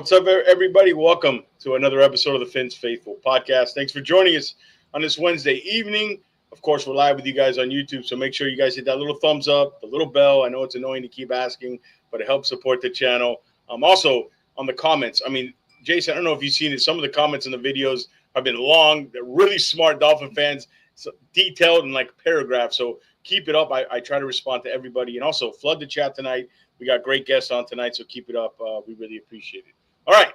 What's up, everybody? Welcome to another episode of the Fins Faithful podcast. Thanks for joining us on this Wednesday evening. Of course, we're live with you guys on YouTube, so make sure you guys hit that little thumbs up, the little bell. I know it's annoying to keep asking, but it helps support the channel. Also, on the comments, Jason, I don't know if you've seen it. Some of the comments in the videos have been long. They're really smart Dolphin fans, so detailed in like paragraphs. So keep it up. I try to respond to everybody. And also, flood the chat tonight. We got great guests on tonight, so keep it up. We really appreciate it. All right,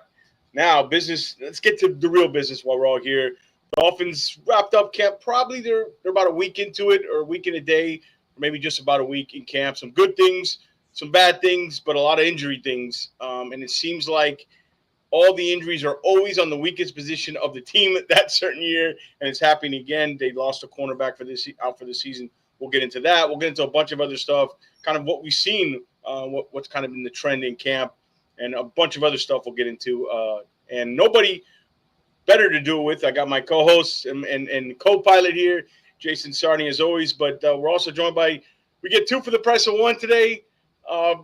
now business. Let's get to the real business while we're all here. Dolphins wrapped up camp. Probably they're about a week into it, or a week and a day, or maybe just about a week in camp. Some good things, some bad things, but a lot of injury things. And it seems like all the injuries are always on the weakest position of the team that certain year, and it's happening again. They lost a cornerback out for the season. We'll get into that. We'll get into a bunch of other stuff, kind of what we've seen, what's kind of been the trend in camp, and a bunch of other stuff we'll get into. And nobody better to do it with. I got my co-host and co-pilot here, Jason Sarni, as always. But we're also joined by, we get two for the price of one today.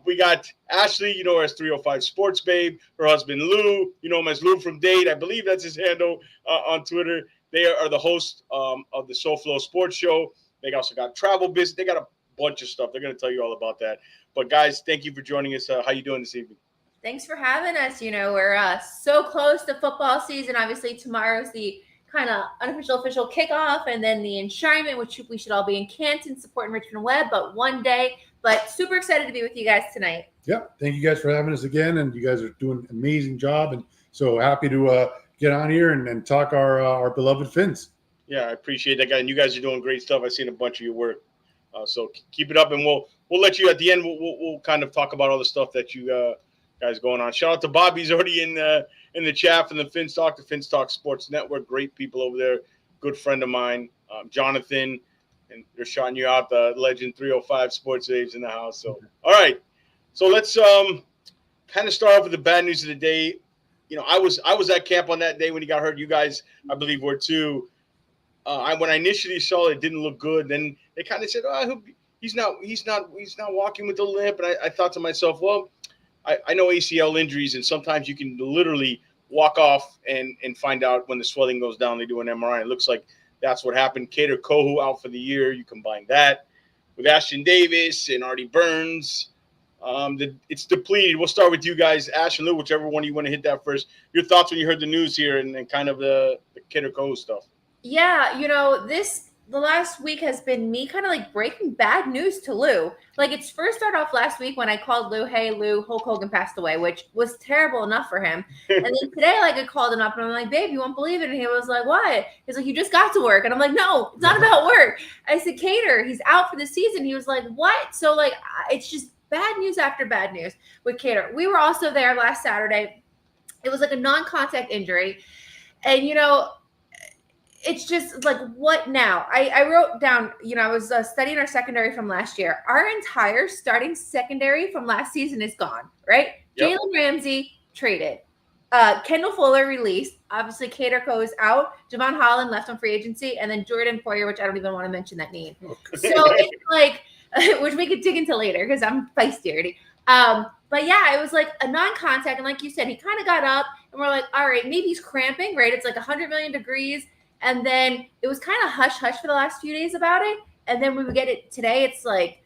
We got Ashley, you know her as 305 Sports Babe. Her husband, Lou, you know him as Lou from Dade. I believe that's his handle on Twitter. They are the host of the SoFlo Sports Show. They also got travel business. They got a bunch of stuff. They're going to tell you all about that. But, guys, thank you for joining us. How you doing this evening? Thanks for having us. You know, we're so close to football season. Obviously, tomorrow's the kind of unofficial official kickoff, and then the enshrinement, which we should all be in Canton supporting Richmond Webb, but one day. But super excited to be with you guys tonight. Yeah, thank you guys for having us again, and you guys are doing an amazing job, and so happy to get on here and talk our beloved Fins. Yeah, I appreciate that, guy, and you guys are doing great stuff. I've seen a bunch of your work, so keep it up, and we'll let you at the end. We'll kind of talk about all the stuff that you guys going on. Shout out to Bobby's already in the chat from the Fins Talk Sports Network. Great people over there. Good friend of mine, Jonathan, and they're shouting you out. The legend 305 Sports Babes in the house. So all right, so let's kind of start off with the bad news of the day. You know, I was at camp on that day when he got hurt. You guys, I believe, were too. When I initially saw it, it didn't look good. Then they kind of said, "Oh, he's not walking with a limp." And I thought to myself, well, I know ACL injuries, and sometimes you can literally walk off and find out when the swelling goes down. They do an MRI. It looks like that's what happened. Kader Kohou out for the year. You combine that with Ashton Davis and Artie Burns. It's depleted. We'll start with you guys, Ash and Lou, whichever one you want to hit that first. Your thoughts when you heard the news here and kind of the Kader Kohou stuff. Yeah, you know, the last week has been me kind of like breaking bad news to Lou. Like, it's first started off last week when I called Lou, "Hey, Lou, Hulk Hogan passed away," which was terrible enough for him. And then today, like, I called him up and I'm like, "Babe, you won't believe it." And he was like, "What?" He's like, "You just got to work." And I'm like, "No, it's not about work." I said, "Kader, he's out for the season." He was like, "What?" So, like, it's just bad news after bad news with Kader. We were also there last Saturday. It was like a non-contact injury. And, you know, it's just like, what now? I wrote down, you know, I was studying our secondary from last year. Our entire starting secondary from last season is gone, right? Yep. Jalen Ramsey traded. Kendall Fuller released. Obviously, Kader Kohou is out. Javon Holland left on free agency. And then Jordan Poyer, which I don't even want to mention that name. Okay. So it's like, which we could dig into later because I'm feisty already. But yeah, it was like a non-contact. And like you said, he kind of got up and we're like, all right, maybe he's cramping, right? It's like 100 million degrees. And then it was kind of hush-hush for the last few days about it. And then when we get it today, it's like,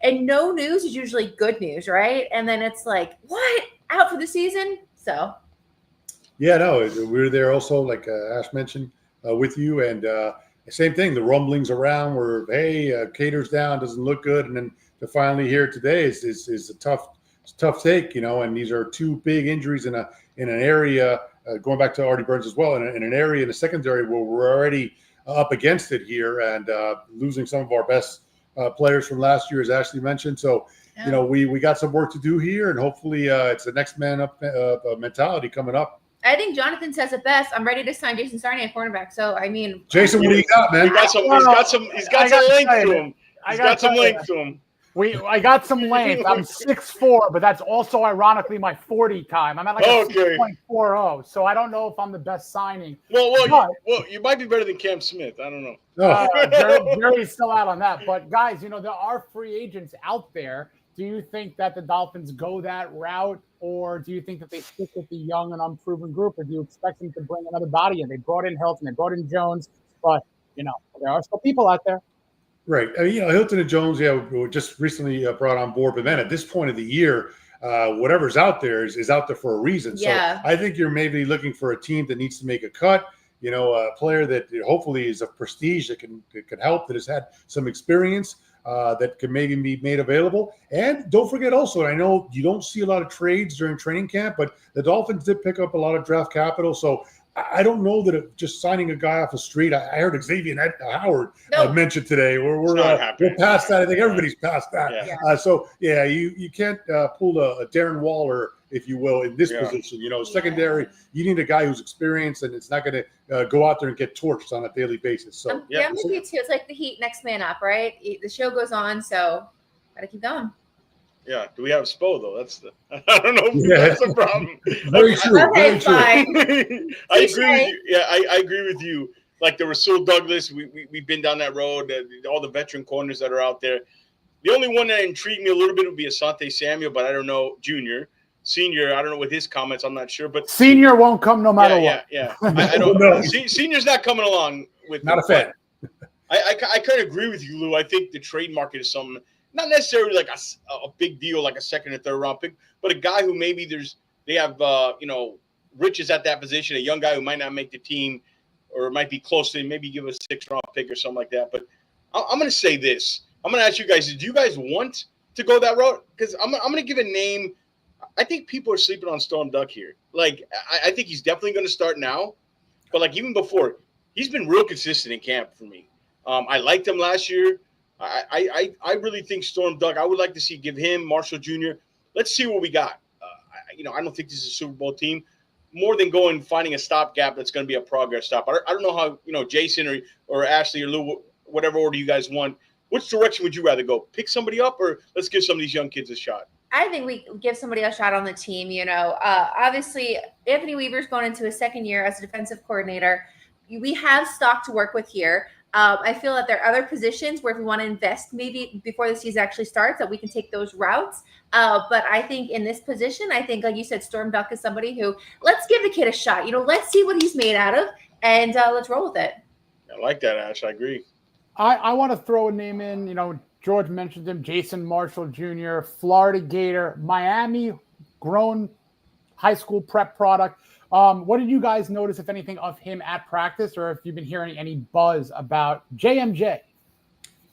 and no news is usually good news, right? And then it's like, what? Out for the season? So. Yeah, no, we were there also, like Ash mentioned, with you. And same thing, the rumblings around were, hey, Kader's down, doesn't look good. And then to finally hear today is a tough take, you know. And these are two big injuries in an area, going back to Artie Burns as well, in an area in the secondary where we're already up against it here and losing some of our best players from last year, as Ashley mentioned. So, yeah, you know, we got some work to do here, and hopefully it's the next man up mentality coming up. I think Jonathan says it best. I'm ready to sign Jason Sarni at cornerback. So, I mean, Jason, what do you got, man? He's got some length to him. He's got some length to him. I got some length. I'm 6'4", but that's also ironically my 40 time. I'm at like a 6.40, so I don't know if I'm the best signing. Well, you might be better than Cam Smith. I don't know. Jerry's still out on that. But guys, you know, there are free agents out there do you think that the Dolphins go that route, or do you think that they stick with the young and unproven group, or do you expect them to bring another body in? They brought in Hilton, they brought in Jones, but, there are still people out there. Right. I mean, Hilton and Jones, were just recently brought on board. But then at this point of the year, whatever's out there is out there for a reason. Yeah. So I think you're maybe looking for a team that needs to make a cut. A player that hopefully is of prestige that can help, that has had some experience, that can maybe be made available. And don't forget also, and I know you don't see a lot of trades during training camp, but the Dolphins did pick up a lot of draft capital. So I don't know that just signing a guy off the street. I heard Xavier Howard mentioned today. We're past that. I think everybody's past that. Yeah. You can't pull a Darren Waller, if you will, in this position. Secondary, you need a guy who's experienced and it's not going to go out there and get torched on a daily basis. So I'm with you too. It's like the Heat, next man up, right? The show goes on, so gotta keep going. Yeah. Do we have Spo though? I don't know if that's a problem. Very true. Okay, fine. I agree with you. Yeah, I agree with you. Like the Rasul Douglas, we've been down that road. All the veteran corners that are out there. The only one that intrigued me a little bit would be Asante Samuel, but I don't know. Senior, I don't know with his comments. I'm not sure. But Senior won't come no matter what. Yeah. I don't know. Senior's not coming along with. Not a fan. I kind of agree with you, Lou. I think the trade market is something. Not necessarily like a big deal, like a second or third round pick, but a guy who maybe they have riches at that position, a young guy who might not make the team or might be close to maybe give a 6th round pick or something like that. But I'm going to say this. I'm going to ask you guys, do you guys want to go that route? Because I'm going to give a name. I think people are sleeping on Storm Duck here. Like, I think he's definitely going to start now. But like even before, he's been real consistent in camp for me. I liked him last year. I really think Storm Duck, I would like to give him, Marshall Jr. Let's see what we got. I don't think this is a Super Bowl team. More than finding a stopgap that's going to be a progress stop. I don't know how, Jason or Ashley or Lou, whatever order you guys want, which direction would you rather go? Pick somebody up or let's give some of these young kids a shot? I think we give somebody a shot on the team. Obviously, Anthony Weaver's going into his second year as a defensive coordinator. We have stock to work with here. I feel that there are other positions where if we want to invest maybe before the season actually starts, that we can take those routes. But I think in this position, I think, like you said, Storm Duck is somebody who, let's give the kid a shot. Let's see what he's made out of, and let's roll with it. I like that, Ash. I agree. I want to throw a name in. George mentioned him, Jason Marshall Jr., Florida Gator, Miami, grown high school prep product. What did you guys notice, if anything, of him at practice, or if you've been hearing any buzz about JMJ?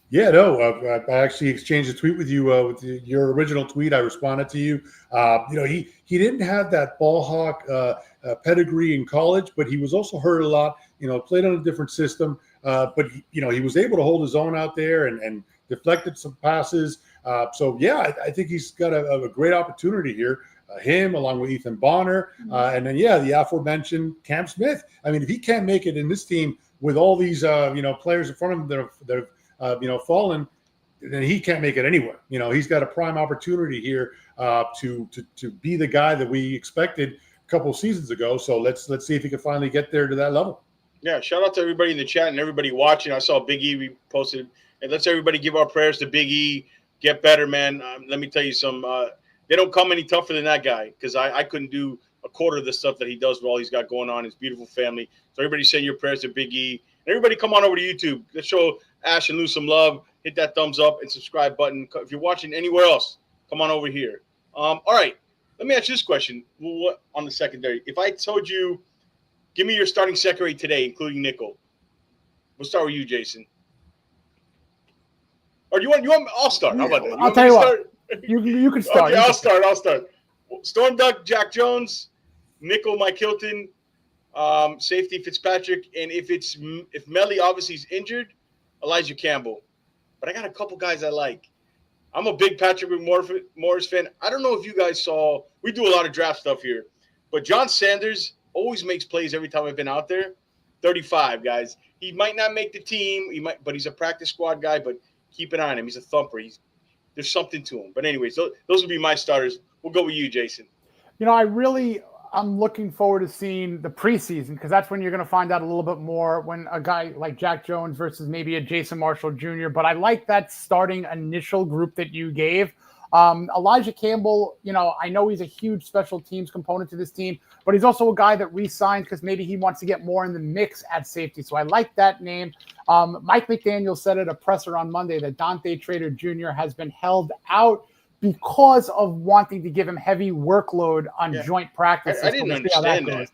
Yeah, no, I actually exchanged a tweet with you with your original tweet. I responded to you. He didn't have that ball hawk pedigree in college, but he was also hurt a lot. Played on a different system, but he was able to hold his own out there and deflected some passes. I think he's got a great opportunity here. Him along with Ethan Bonner, and then the aforementioned Cam Smith. I mean, if he can't make it in this team with all these players in front of him that have fallen, then he can't make it anywhere. He's got a prime opportunity here to be the guy that we expected a couple of seasons ago. So let's see if he can finally get there to that level. Yeah, shout out to everybody in the chat and everybody watching. I saw Big E reposted, and let's everybody give our prayers to Big E. Get better, man. Let me tell you some. They don't come any tougher than that guy, because I couldn't do a quarter of the stuff that he does with all he's got going on, his beautiful family. So everybody send your prayers to Big E. And everybody come on over to YouTube. Let's show Ash and Lou some love. Hit that thumbs up and subscribe button. If you're watching anywhere else, come on over here. All right, let me ask you this question on the secondary. If I told you, give me your starting secondary today, including nickel. We'll start with you, Jason. Or you want? I'll start. How about that? I'll tell you what. You can start. Okay, I'll start. Storm Duck, Jack Jones, nickel, Mike Hilton, safety Fitzpatrick, and if Melly obviously is injured, Elijah Campbell. But I got a couple guys I like. I'm a big Patrick Morris fan. I don't know if you guys saw. We do a lot of draft stuff here, but John Sanders always makes plays every time I've been out there. 35 guys. He might not make the team. But he's a practice squad guy. But keep an eye on him. He's a thumper. There's something to him. But anyways, those would be my starters. We'll go with you, Jason. I'm looking forward to seeing the preseason, because that's when you're going to find out a little bit more when a guy like Jack Jones versus maybe a Jason Marshall Jr. But I like that starting initial group that you gave. Elijah Campbell, I know he's a huge special teams component to this team, but he's also a guy that re-signed because maybe he wants to get more in the mix at safety. So I like that name. Mike McDaniel said at a presser on Monday that Dante Trader Jr. has been held out because of wanting to give him heavy workload on joint practices. I didn't understand that.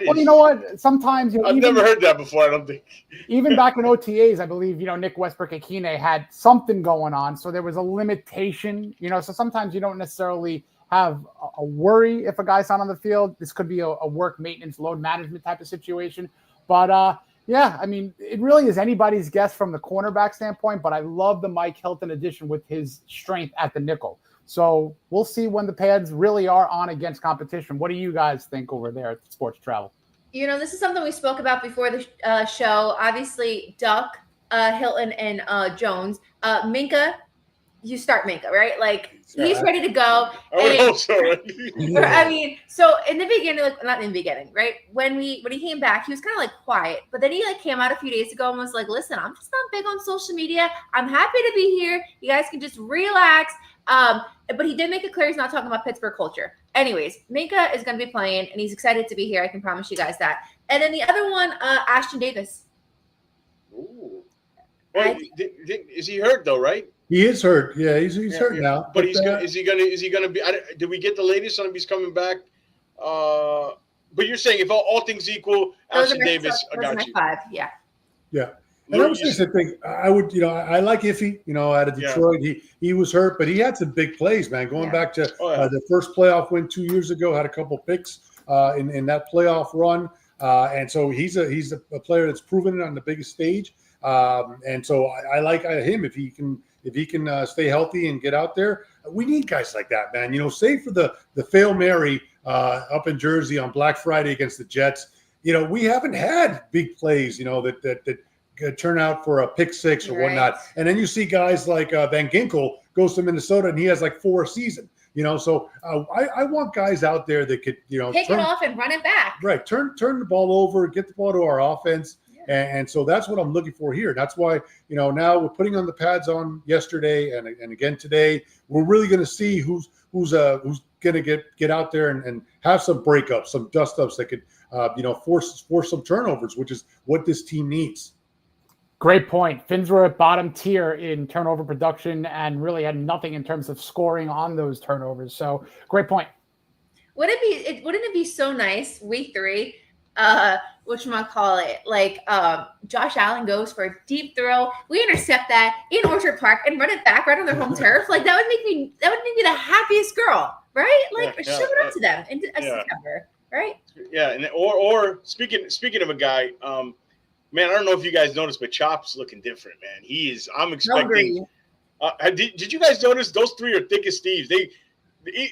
Well, you know what? Sometimes I've never heard that before. I don't think. Even back in OTAs, I believe Nick Westbrook-Akine had something going on, so there was a limitation. So sometimes you don't necessarily have a worry if a guy's not on the field. This could be a work maintenance, load management type of situation. But it really is anybody's guess from the cornerback standpoint. But I love the Mike Hilton addition with his strength at the nickel. So we'll see when the pads really are on against competition. What do you guys think over there at Sports Travel? This is something we spoke about before the show. Obviously, Duck, Hilton, and Jones. Minka, you start Minka, right? Like, he's ready to go. I would hope so, right? So in the beginning, not in the beginning, right? When he came back, he was kind of like quiet. But then he came out a few days ago and was like, listen, I'm just not big on social media. I'm happy to be here. You guys can just relax. But he did make it clear he's not talking about Pittsburgh culture. Anyways, Minka is going to be playing, and he's excited to be here. I can promise you guys that. And then the other one, Ashton Davis. Ooh. Well, is he hurt though? Right? He is hurt. Yeah, he's hurt now. But is he gonna be? Did we get the latest on if he's coming back? But you're saying if all things equal, Ashton Davis, I got you. 5, yeah. Yeah. And I was just thinking, I would, I like Iffy, out of Detroit. Yeah. He was hurt, but he had some big plays, man. Going back to the first playoff win 2 years ago, had a couple picks in that playoff run, and so he's a player that's proven it on the biggest stage. And so I like him if he can stay healthy and get out there. We need guys like that, man. Save for the Fail Mary up in Jersey on Black Friday against the Jets. We haven't had big plays, that turn out for a pick six or whatnot. And then you see guys like Van Ginkel goes to Minnesota and he has like 4 a season, So I want guys out there that could, pick it off and run it back. Right. Turn the ball over, get the ball to our offense. And so that's what I'm looking for here. That's why, now we're putting on the pads on yesterday and again today. We're really going to see who's going to get out there and have some breakups, some dust ups that could, force some turnovers, which is what this team needs. Great point. Finns were at bottom tier in turnover production and really had nothing in terms of scoring on those turnovers. So great point. Wouldn't it be so nice, week 3, whatchamacallit, like Josh Allen goes for a deep throw. We intercept that in Orchard Park and run it back right on their home turf. Like that would make me the happiest girl, right? Like show it up to them in September, right? Yeah, and or speaking of a guy, man, I don't know if you guys noticed, but Chop's looking different, man. I'm expecting. Did you guys notice those 3 are thick as thieves? They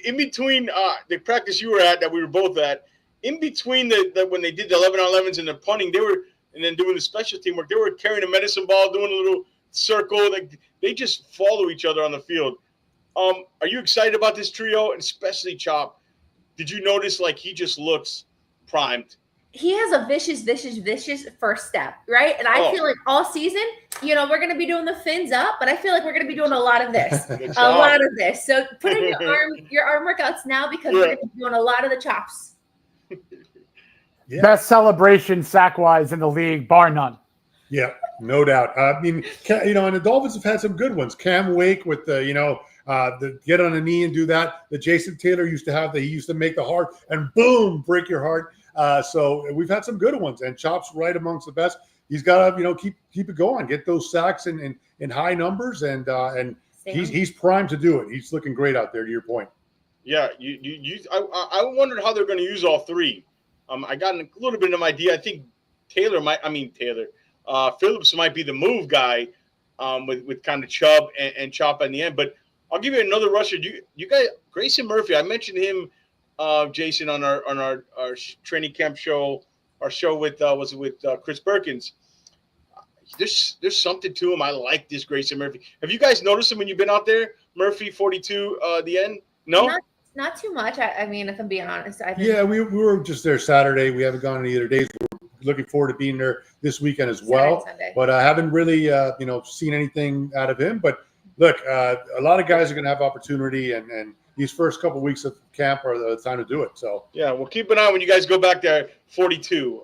in between the practice you were at that we were both at. In between the when they did the 11-on-11s and the punting, and then doing the special team work, they were carrying a medicine ball, doing a little circle. They just follow each other on the field. Are you excited about this trio, and especially Chop? Did you notice he just looks primed? He has a vicious first step, right? And I feel like all season, we're going to be doing the fins up, but I feel like we're going to be doing a lot of this, So put in your arm workouts now because we're going to be doing a lot of the chops. Yeah. Best celebration sack-wise in the league, bar none. Yeah, no doubt. I mean, and the Dolphins have had some good ones. Cam Wake with the get on a knee and do that. The Jason Taylor used to have he used to make the heart and boom, break your heart. So we've had some good ones, and Chop's right amongst the best. He's got to keep it going, get those sacks in high numbers, and he's primed to do it. He's looking great out there. To your point. Yeah, I wondered how they're going to use all 3. I got a little bit of an idea. I think Phillips might be the move guy with kind of Chubb and Chop in the end. But I'll give you another rusher. You guys, Grayson Murphy. I mentioned him, Jason, on our training camp show. Our show with Chris Perkins. There's something to him. I like this Grayson Murphy. Have you guys noticed him when you've been out there? Murphy 42 the end. No. Not too much. I mean, if I'm being honest, I think. Yeah, we were just there Saturday. We haven't gone any other days. We're looking forward to being there this weekend as well. Sunday. But I haven't really, seen anything out of him. But look, a lot of guys are going to have opportunity, and these first couple of weeks of camp are the time to do it. So yeah, well, keep an eye when you guys go back there. 42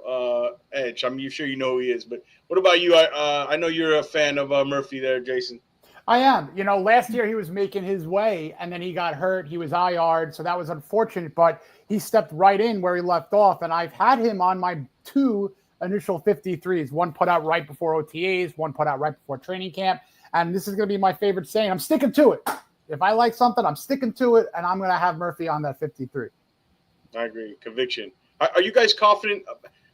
Edge. I'm sure you know who he is, but what about you? I know you're a fan of Murphy there, Jason. I am. Last year he was making his way, and then he got hurt. He was IR'd, so that was unfortunate, but he stepped right in where he left off, and I've had him on my 2 initial 53s. One put out right before OTAs, one put out right before training camp, and this is going to be my favorite saying. I'm sticking to it. If I like something, I'm sticking to it, and I'm going to have Murphy on that 53. I agree. Conviction. Are you guys confident?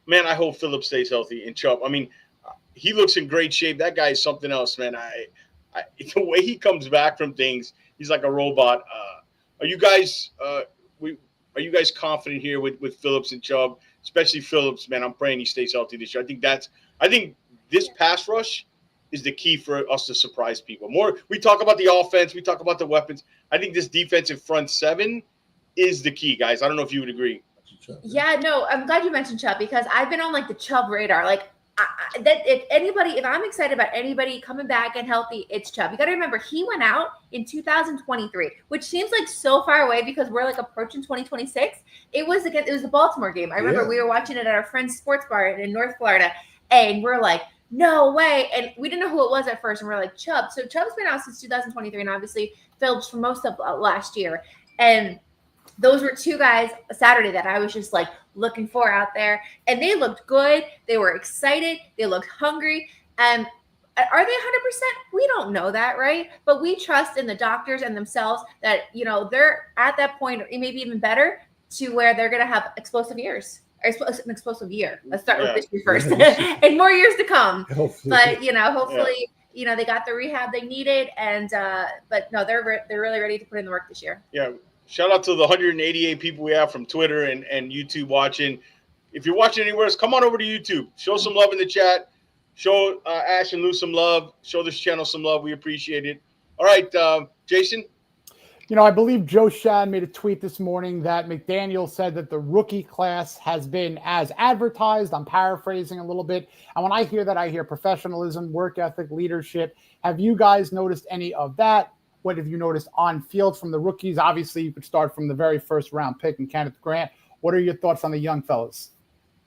Man, I hope Phillips stays healthy and Chubb. I mean, he looks in great shape. That guy is something else, man. The way he comes back from things, he's like a robot. Are you guys confident here with Phillips and Chubb, especially Phillips? Man, I'm praying he stays healthy this year. I think this pass rush is the key for us to surprise people. We talk about the offense, we talk about the weapons. I think this defensive front 7 is the key, guys. I don't know if you would agree. Yeah, no, I'm glad you mentioned Chubb because I've been on the Chubb radar. If I'm excited about anybody coming back and healthy, it's Chubb. You got to remember he went out in 2023, which seems like so far away because we're approaching 2026. It was the Baltimore game. I remember we were watching it at our friend's sports bar in North Florida, and we're like, no way. And we didn't know who it was at first, and we're like, Chubb. So Chubb's been out since 2023, and obviously Phillips for most of last year. And those were 2 guys Saturday that I was just looking for out there, and they looked good. They were excited. They looked hungry. And are they 100%? We don't know that, right? But we trust in the doctors and themselves that, they're at that point, or maybe even better, to where they're going to have explosive years. Or an explosive year. Let's start with this year first, and more years to come. Hopefully. But hopefully, they got the rehab they needed, and but no, they're really ready to put in the work this year. Yeah. Shout out to the 188 people we have from Twitter and YouTube watching. If you're watching anywhere else, come on over to YouTube. Show some love in the chat. Show Ash and Lou some love. Show this channel some love. We appreciate it. All right, Jason. I believe Joe Shad made a tweet this morning that McDaniel said that the rookie class has been as advertised. I'm paraphrasing a little bit. And when I hear that, I hear professionalism, work ethic, leadership. Have you guys noticed any of that? What have you noticed on field from the rookies? Obviously, you could start from the very first round pick in Kenneth Grant. What are your thoughts on the young fellas?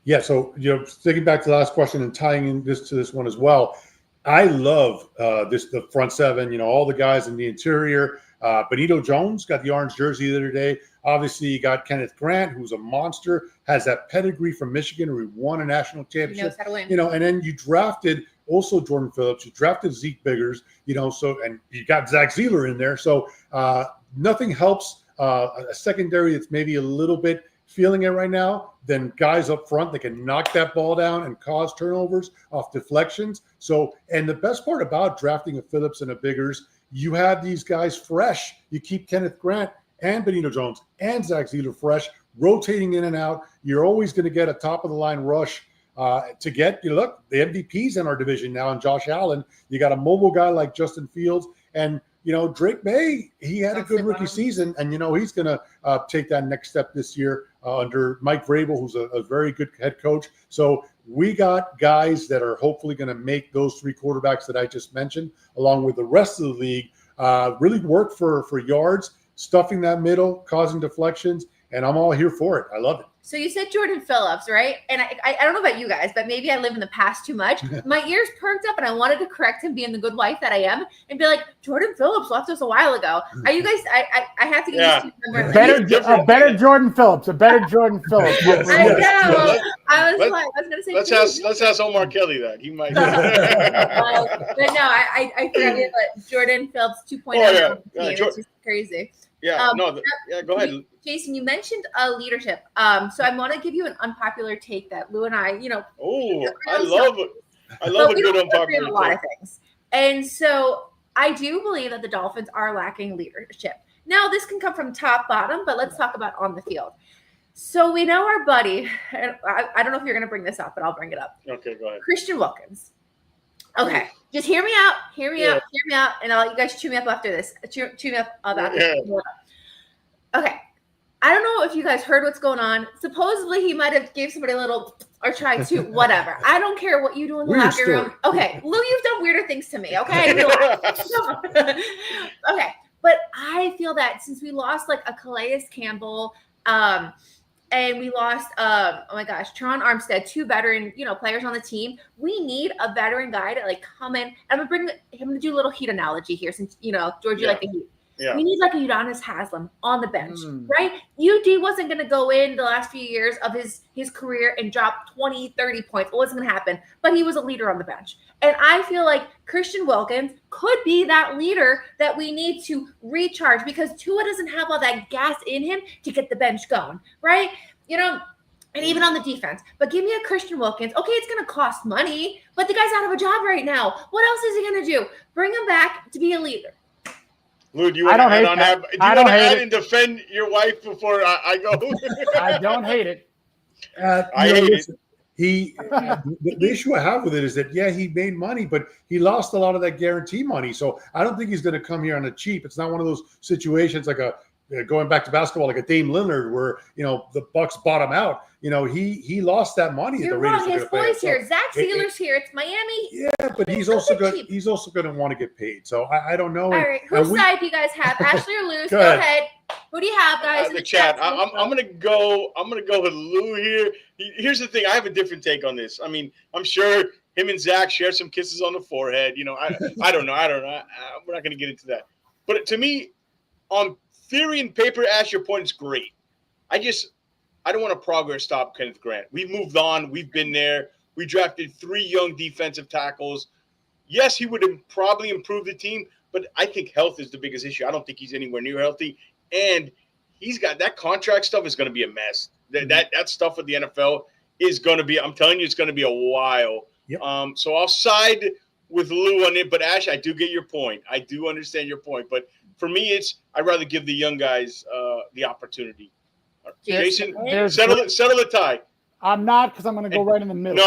Yeah, so thinking back to the last question and tying in this to this one as well, I love the front 7. All the guys in the interior. Benito Jones got the orange jersey the other day. Obviously, you got Kenneth Grant, who's a monster, has that pedigree from Michigan, who won a national championship. He knows how to win. And then you drafted also Jordan Phillips. You drafted Zeke Biggers. And you got Zach Zeeler in there. So nothing helps a secondary that's maybe a little bit feeling it right now than guys up front that can knock that ball down and cause turnovers off deflections. So, and the best part about drafting a Phillips and a Biggers, you have these guys fresh. You keep Kenneth Grant and Benito Jones and Zach Zeeler fresh, rotating in and out. You're always going to get a top-of-the-line rush to get, look, the MVPs in our division now, and Josh Allen. You got a mobile guy like Justin Fields. And, Drake May, he had a good rookie season. And, he's going to take that next step this year under Mike Vrabel, who's a very good head coach. So we got guys that are hopefully going to make those 3 quarterbacks that I just mentioned, along with the rest of the league, really work for yards, stuffing that middle, causing deflections, and I'm all here for it. I love it. So you said Jordan Phillips, right? And I don't know about you guys, but maybe I live in the past too much. My ears perked up, and I wanted to correct him, being the good wife that I am, and be like, Jordan Phillips left us a while ago. Are you guys? I have to get used to a better Jordan Phillips. I know. I was gonna say. Let's ask Omar Kelly that he might. But no, I forgot that Jordan Phillips 2.0. It's just crazy. Yeah, go ahead. Jason, you mentioned leadership. So I want to give you an unpopular take that Lou and I, I love it. I love a good unpopular take. A lot of things. And so I do believe that the Dolphins are lacking leadership. Now, this can come from top, bottom, but let's talk about on the field. So we know our buddy, and I don't know if you're going to bring this up, but I'll bring it up. Okay, go ahead. Christian Wilkins. Okay, just hear me out, and I'll let you guys chew me up after this. Chew me up about this. Okay, I don't know if you guys heard what's going on. Supposedly, he might have gave somebody a little or try to, whatever. I don't care what you do in the locker room. Okay, Lou, you've done weirder things to me. Okay, okay, but I feel that since we lost like a Calais Campbell, and we lost, oh my gosh, Teron Armstead, 2 veteran, players on the team. We need a veteran guy to like come in. I'm gonna do a little Heat analogy here, since George, you like the Heat. Yeah. We need like a Udonis Haslem on the bench, right? UD wasn't going to go in the last few years of his career and drop 20, 30 points. It wasn't going to happen, but he was a leader on the bench. And I feel like Christian Wilkins could be that leader that we need to recharge, because Tua doesn't have all that gas in him to get the bench going, right? And even on the defense. But give me a Christian Wilkins. Okay, it's going to cost money, but the guy's out of a job right now. What else is he going to do? Bring him back to be a leader. Lou, do you want to add on that? Do you want to add and defend your wife before I go? I don't hate it. I hate it. The issue I have with it is that, he made money, but he lost a lot of that guarantee money. So I don't think he's going to come here on the cheap. It's not one of those situations like going back to basketball, like a Dame Lillard, where the Bucks bottom out. He lost that money. You're wrong. His boy's here. Zach Sealer's here. It's Miami. Yeah, but he's also going to want to get paid. So I don't know. All right, whose side do you guys have? Ashley or Lou? Go ahead. Who do you have, guys? In the chat. I'm gonna go with Lou here. Here's the thing. I have a different take on this. I mean, I'm sure him and Zach share some kisses on the forehead. I don't know. We're not gonna get into that. But to me, on theory and paper, Ash, your point is great. I don't want to progress stop Kenneth Grant. We've moved on. We've been there. We drafted 3 young defensive tackles. Yes, he would have probably improved the team, but I think health is the biggest issue. I don't think he's anywhere near healthy. And he's got that contract stuff is going to be a mess. That stuff with the NFL is going to be, I'm telling you, it's going to be a while. Yep. So I'll side with Lou on it. But Ash, I do get your point. I do understand your point. But for me, I'd rather give the young guys the opportunity. Jason, settle the tie. I'm not, because I'm going to go right in the middle.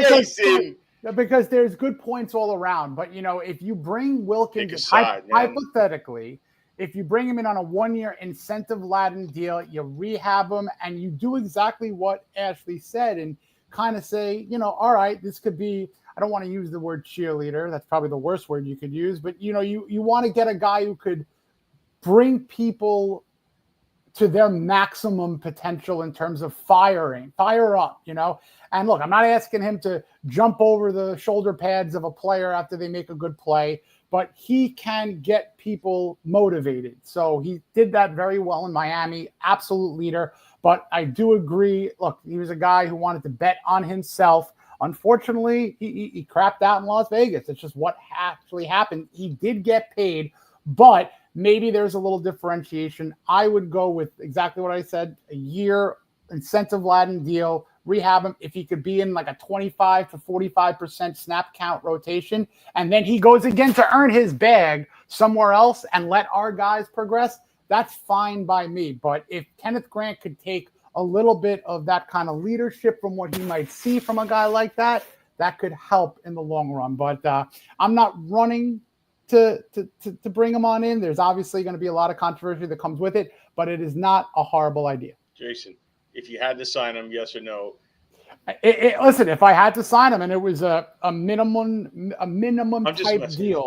Jason. Because there's good points all around. But, if you bring Wilkins, hypothetically, if you bring him in on a 1-year incentive-laden deal, you rehab him, and you do exactly what Ashley said and kind of say, all right, this could be, I don't want to use the word cheerleader. That's probably the worst word you could use. But, you want to get a guy who could bring people to their maximum potential in terms of fire up, And look, I'm not asking him to jump over the shoulder pads of a player after they make a good play, but he can get people motivated. So he did that very well in Miami, absolute leader. But I do agree, look, he was a guy who wanted to bet on himself. Unfortunately, he crapped out in Las Vegas. It's just what actually happened. He did get paid, but maybe there's a little differentiation. I would go with exactly what I said, a year incentive-laden deal, rehab him if he could be in like a 25 to 45% snap count rotation, and then he goes again to earn his bag somewhere else and let our guys progress. That's fine by me. But if Kenneth Grant could take a little bit of that kind of leadership from what he might see from a guy like that, that could help in the long run. But I'm not running to bring him on in. There's obviously going to be a lot of controversy that comes with it, but it is not a horrible idea. Jason, if you had to sign him, yes or no? Listen, if I had to sign him and it was a minimum type deal,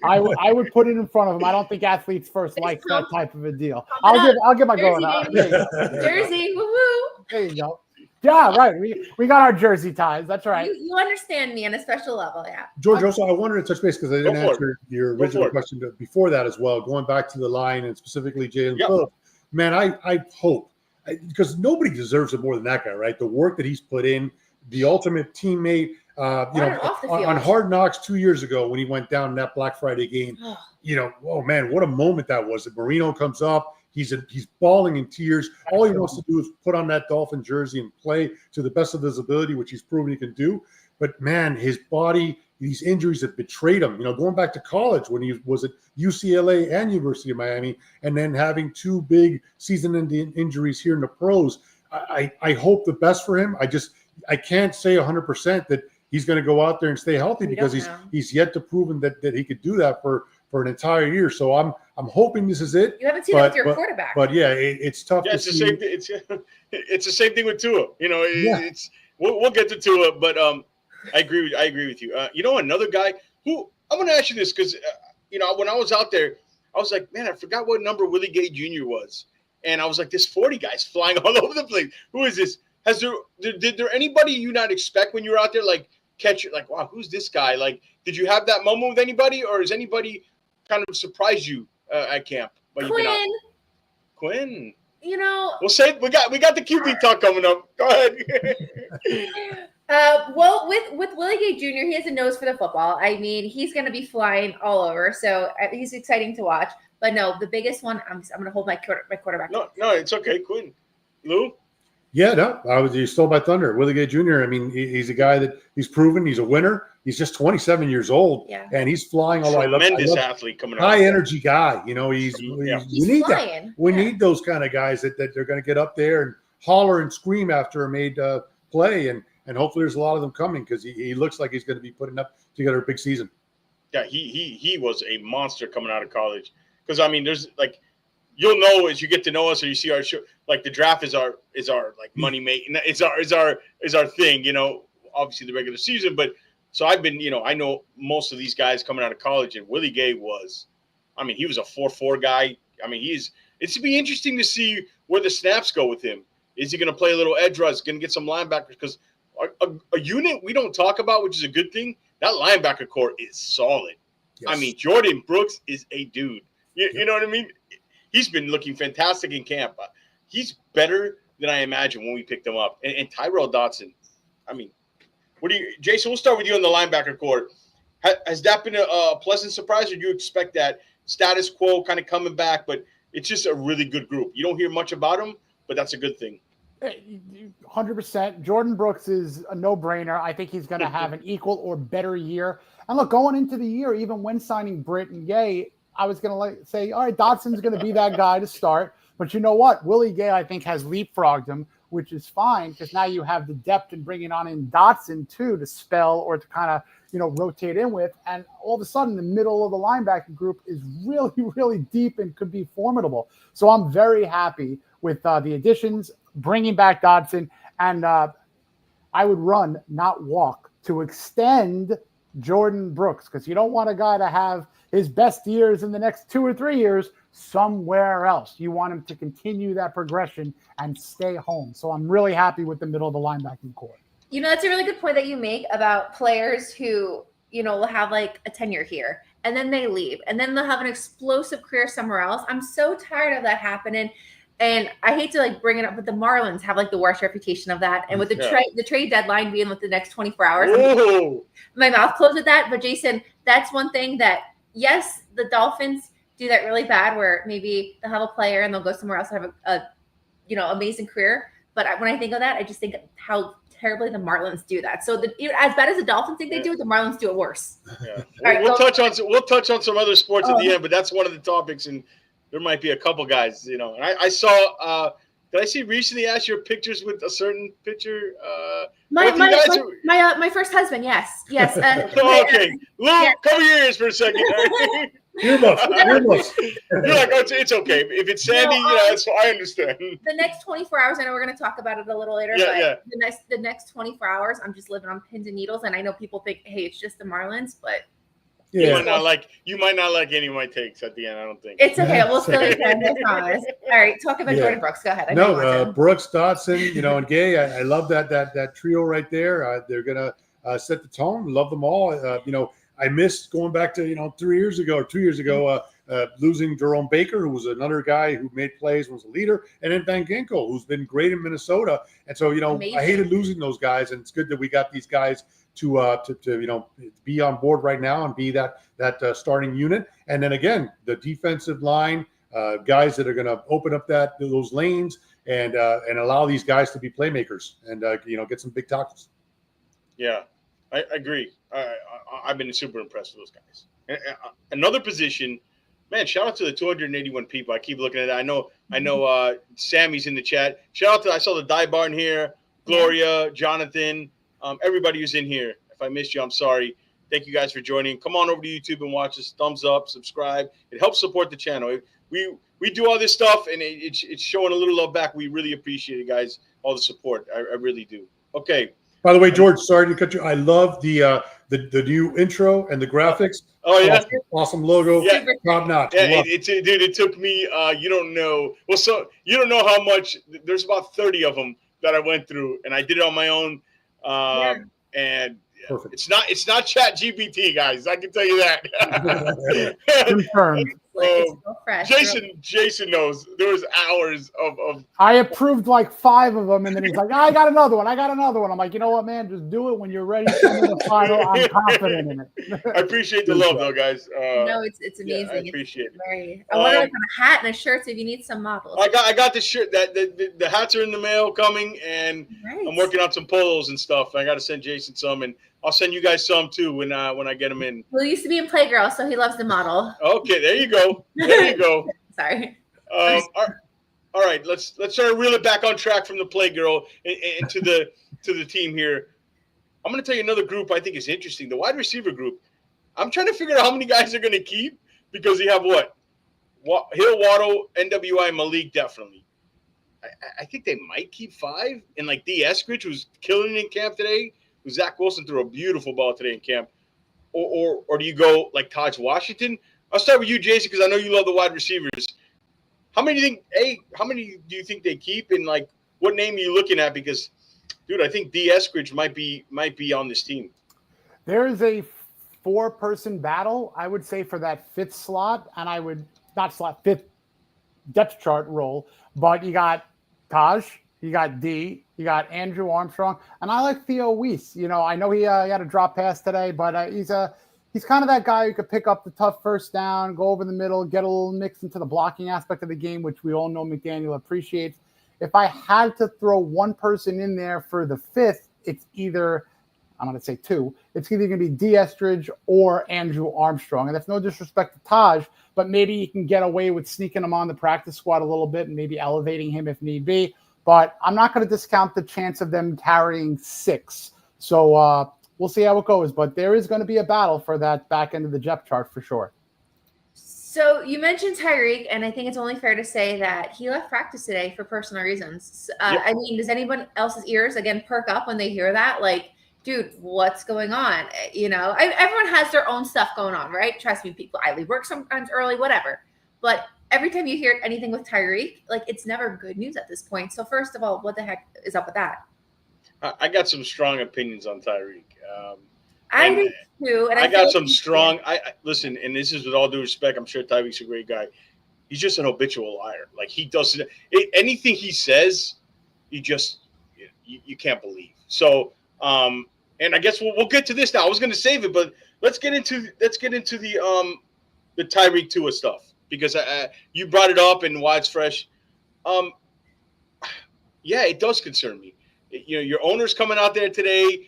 I would put it in front of him. I don't think Athletes First likes that type of a deal. I'll give my go out. Jersey, woo-woo. There you go. Yeah, right. We got our jersey ties. That's right. You understand me on a special level, yeah. George, also, I wanted to touch base because I didn't answer your original question before that as well. Going back to the line and specifically Jalen Phillips, man, I hope, because nobody deserves it more than that guy, right? The work that he's put in, the ultimate teammate. On Hard Knocks 2 years ago when he went down in that Black Friday game, oh man, what a moment that was. That Marino comes up. He's bawling in tears. All he wants to do is put on that Dolphin jersey and play to the best of his ability, which he's proven he can do. But, man, his body, these injuries have betrayed him. Going back to college when he was at UCLA and University of Miami, and then having 2 big season-ending injuries here in the pros. I hope the best for him. I can't say 100% that he's going to go out there and stay healthy because he's yet to prove that he could do that for an entire year. So I'm I'm hoping this is it. You haven't seen it with your quarterback. But yeah, it's tough to it's see. the same. It's the same thing with Tua. Yeah. We'll get to Tua, but I agree with you. Another guy who I'm going to ask you this because when I was out there, I was like, man, I forgot what number Willie Gay Jr. was, and I was like, this 40 guy's flying all over the place. Who is this? Did there anybody you not expect when you were out there like catch it? Like, wow, who's this guy? Like, did you have that moment with anybody, or has anybody kind of surprised you at camp? Quinn. We'll say we got the QB talk coming up. Go ahead. Well, with Willie Gay Jr., he has a nose for the football. I mean, he's going to be flying all over, so he's exciting to watch. But no, the biggest one, I'm going to hold my quarterback. No, it's okay, Quinn. Lou? Yeah, no, you stole my thunder. Willie Gay Jr., I mean, he's a guy that he's proven he's a winner. He's just 27 years old, and he's flying all over. Tremendous athlete coming out. High energy guy. We need flying. that. We need those kind of guys that they're going to get up there and holler and scream after a made play, and hopefully there's a lot of them coming because he looks like he's going to be putting up together a big season. Yeah, he was a monster coming out of college. Because I mean, there's like you'll know as you get to know us or you see our show. Like the draft is our like money making. It's our thing. Obviously the regular season, but. So I've been, I know most of these guys coming out of college, and Willie Gay he was a 4.4 guy. I mean, it's to be interesting to see where the snaps go with him. Is he going to play a little edge rush? Going to get some linebackers? Because a unit we don't talk about, which is a good thing, that linebacker core is solid. Yes. I mean, Jordan Brooks is a dude. You know what I mean? He's been looking fantastic in camp. He's better than I imagined when we picked him up. And Tyrell Dodson, I mean, Jason, we'll start with you on the linebacker core. Has that been a pleasant surprise, or do you expect that status quo kind of coming back? But it's just a really good group. You don't hear much about them, but that's a good thing. 100%. Jordan Brooks is a no-brainer. I think he's going to have an equal or better year. And look, going into the year, even when signing Britt and Gay, I was going to say, all right, Dodson's going to be that guy to start. But you know what? Willie Gay, I think, has leapfrogged him, which is fine because now you have the depth in bringing on in Dotson too to spell or to kind of, rotate in with. And all of a sudden the middle of the linebacker group is really, really deep and could be formidable. So I'm very happy with the additions, bringing back Dotson. And I would run, not walk, to extend Jordan Brooks because you don't want a guy to have his best years in the next 2 or 3 years somewhere else. You want him to continue that progression and stay home. So I'm really happy with the middle of the linebacking core. That's a really good point that you make about players who, will have like a tenure here and then they leave and then they'll have an explosive career somewhere else. I'm so tired of that happening. And I hate to bring it up, but the Marlins have the worst reputation of that. And with the trade deadline being with the next 24 hours, my mouth closed with that. But Jason, that's one thing that, yes, the Dolphins do that really bad where maybe they'll have a player and they'll go somewhere else and have a amazing career. But when I think of that, I just think how terribly the Marlins do that. So as bad as the Dolphins think they do it, the Marlins do it worse. Yeah. All right, we'll touch on some other sports at the end, but that's one of the topics, and there might be a couple guys, And I saw. Did I see recently ask your pictures with a certain pitcher? My first husband, yes. Okay, Lou, cover your ears for a second. Earmuffs. You're like, it's okay. If it's Sandy, I understand. The next 24 hours, I know we're going to talk about it a little later, the next 24 hours, I'm just living on pins and needles, and I know people think, hey, it's just the Marlins, but yeah. You might not like any of my takes at the end, I don't think. It's okay. We'll still be friends, I promise. All right, talk about Jordan Brooks. Go ahead. Brooks, Dotson, and Gay. I love that trio right there. They're going to set the tone. Love them all. I missed going back to 2 years ago, losing Jerome Baker, who was another guy who made plays, was a leader, and then Van Ginkel, who's been great in Minnesota. And so amazing. I hated losing those guys, and it's good that we got these guys to be on board right now and be that starting unit. And then again, the defensive line, guys that are going to open up those lanes and allow these guys to be playmakers and get some big tackles. Yeah, I agree. I've been super impressed with those guys. Another position, man. Shout out to the 281 people. I keep looking at it. I know. Sammy's in the chat. Shout out to I saw the Die Barn here. Gloria, Jonathan, everybody who's in here. If I missed you, I'm sorry. Thank you guys for joining. Come on over to YouTube and watch us. Thumbs up, subscribe. It helps support the channel. We do all this stuff, and it's showing a little love back. We really appreciate it, guys, all the support. I really do. Okay. By the way, George, sorry to cut you. I love the new intro and the graphics. Oh, yeah? Awesome logo. Yeah. Top notch. Yeah, dude, it took me, you don't know. Well, so you don't know how much. There's about 30 of them that I went through, and I did it on my own. And Perfect. It's not Chat GPT, guys. I can tell you that. Confirmed. It's so fresh. Jason knows. There was hours of. I approved like 5 of them, and then he's like, I got another one. I'm like, you know what, man? Just do it when you're ready for the final. I'm confident in it. I appreciate the love, though, guys. No, it's amazing. Yeah, I appreciate it. I want a hat and a shirt if you need some models. I got the shirt. The hats are in the mail coming, and I'm working on some polos and stuff. I got to send Jason some, and I'll send you guys some too when I get them in. Well, he used to be in Playgirl, so he loves the model. Okay, there you go. There you go. Sorry. All right, let's sort of reel it back on track from the Playgirl and to the team here. I'm going to tell you another group I think is interesting. The wide receiver group. I'm trying to figure out how many guys they're going to keep because you have what? Hill, Waddle, NWI, Malik definitely. I think they might keep 5. And like D. Eskridge, who's killing it in camp today. Zach Wilson threw a beautiful ball today in camp. Or do you go like Taj Washington? I'll start with you, Jason, because I know you love the wide receivers. How many do you think they keep? And like what name are you looking at? Because, dude, I think D. Eskridge might be on this team. There is a 4-person battle, I would say, for that 5th slot, and I would not slot 5th depth chart role, but you got Taj, you got D, you got Andrew Armstrong, and I like Theo Weiss. You know, I know he had a drop pass today, but he's kind of that guy who could pick up the tough first down, go over the middle, get a little mix into the blocking aspect of the game, which we all know McDaniel appreciates. If I had to throw one person in there for the 5th, it's either, I'm going to say 2, it's either going to be D. Eskridge or Andrew Armstrong. And that's no disrespect to Taj, but maybe you can get away with sneaking him on the practice squad a little bit and maybe elevating him if need be. But I'm not going to discount the chance of them carrying 6. So we'll see how it goes. But there is going to be a battle for that back end of the depth chart for sure. So you mentioned Tyreek, and I think it's only fair to say that he left practice today for personal reasons. Yep. I mean, does anyone else's ears, again, perk up when they hear that? Like, dude, what's going on? You know, everyone has their own stuff going on, right? Trust me, people, I leave work sometimes early, whatever. But every time you hear anything with Tyreek, like, it's never good news at this point. So first of all, what the heck is up with that? I got some strong opinions on Tyreek. I do too. And I got some strong. I listen, and this is with all due respect. I'm sure Tyreek's a great guy. He's just an habitual liar. Like, he doesn't anything he says, you can't believe. So, and I guess we'll get to this now. I was going to save it, but let's get into the Tyreek Tua stuff because you brought it up and why it's fresh. Yeah, it does concern me. You know, your owner's coming out there today.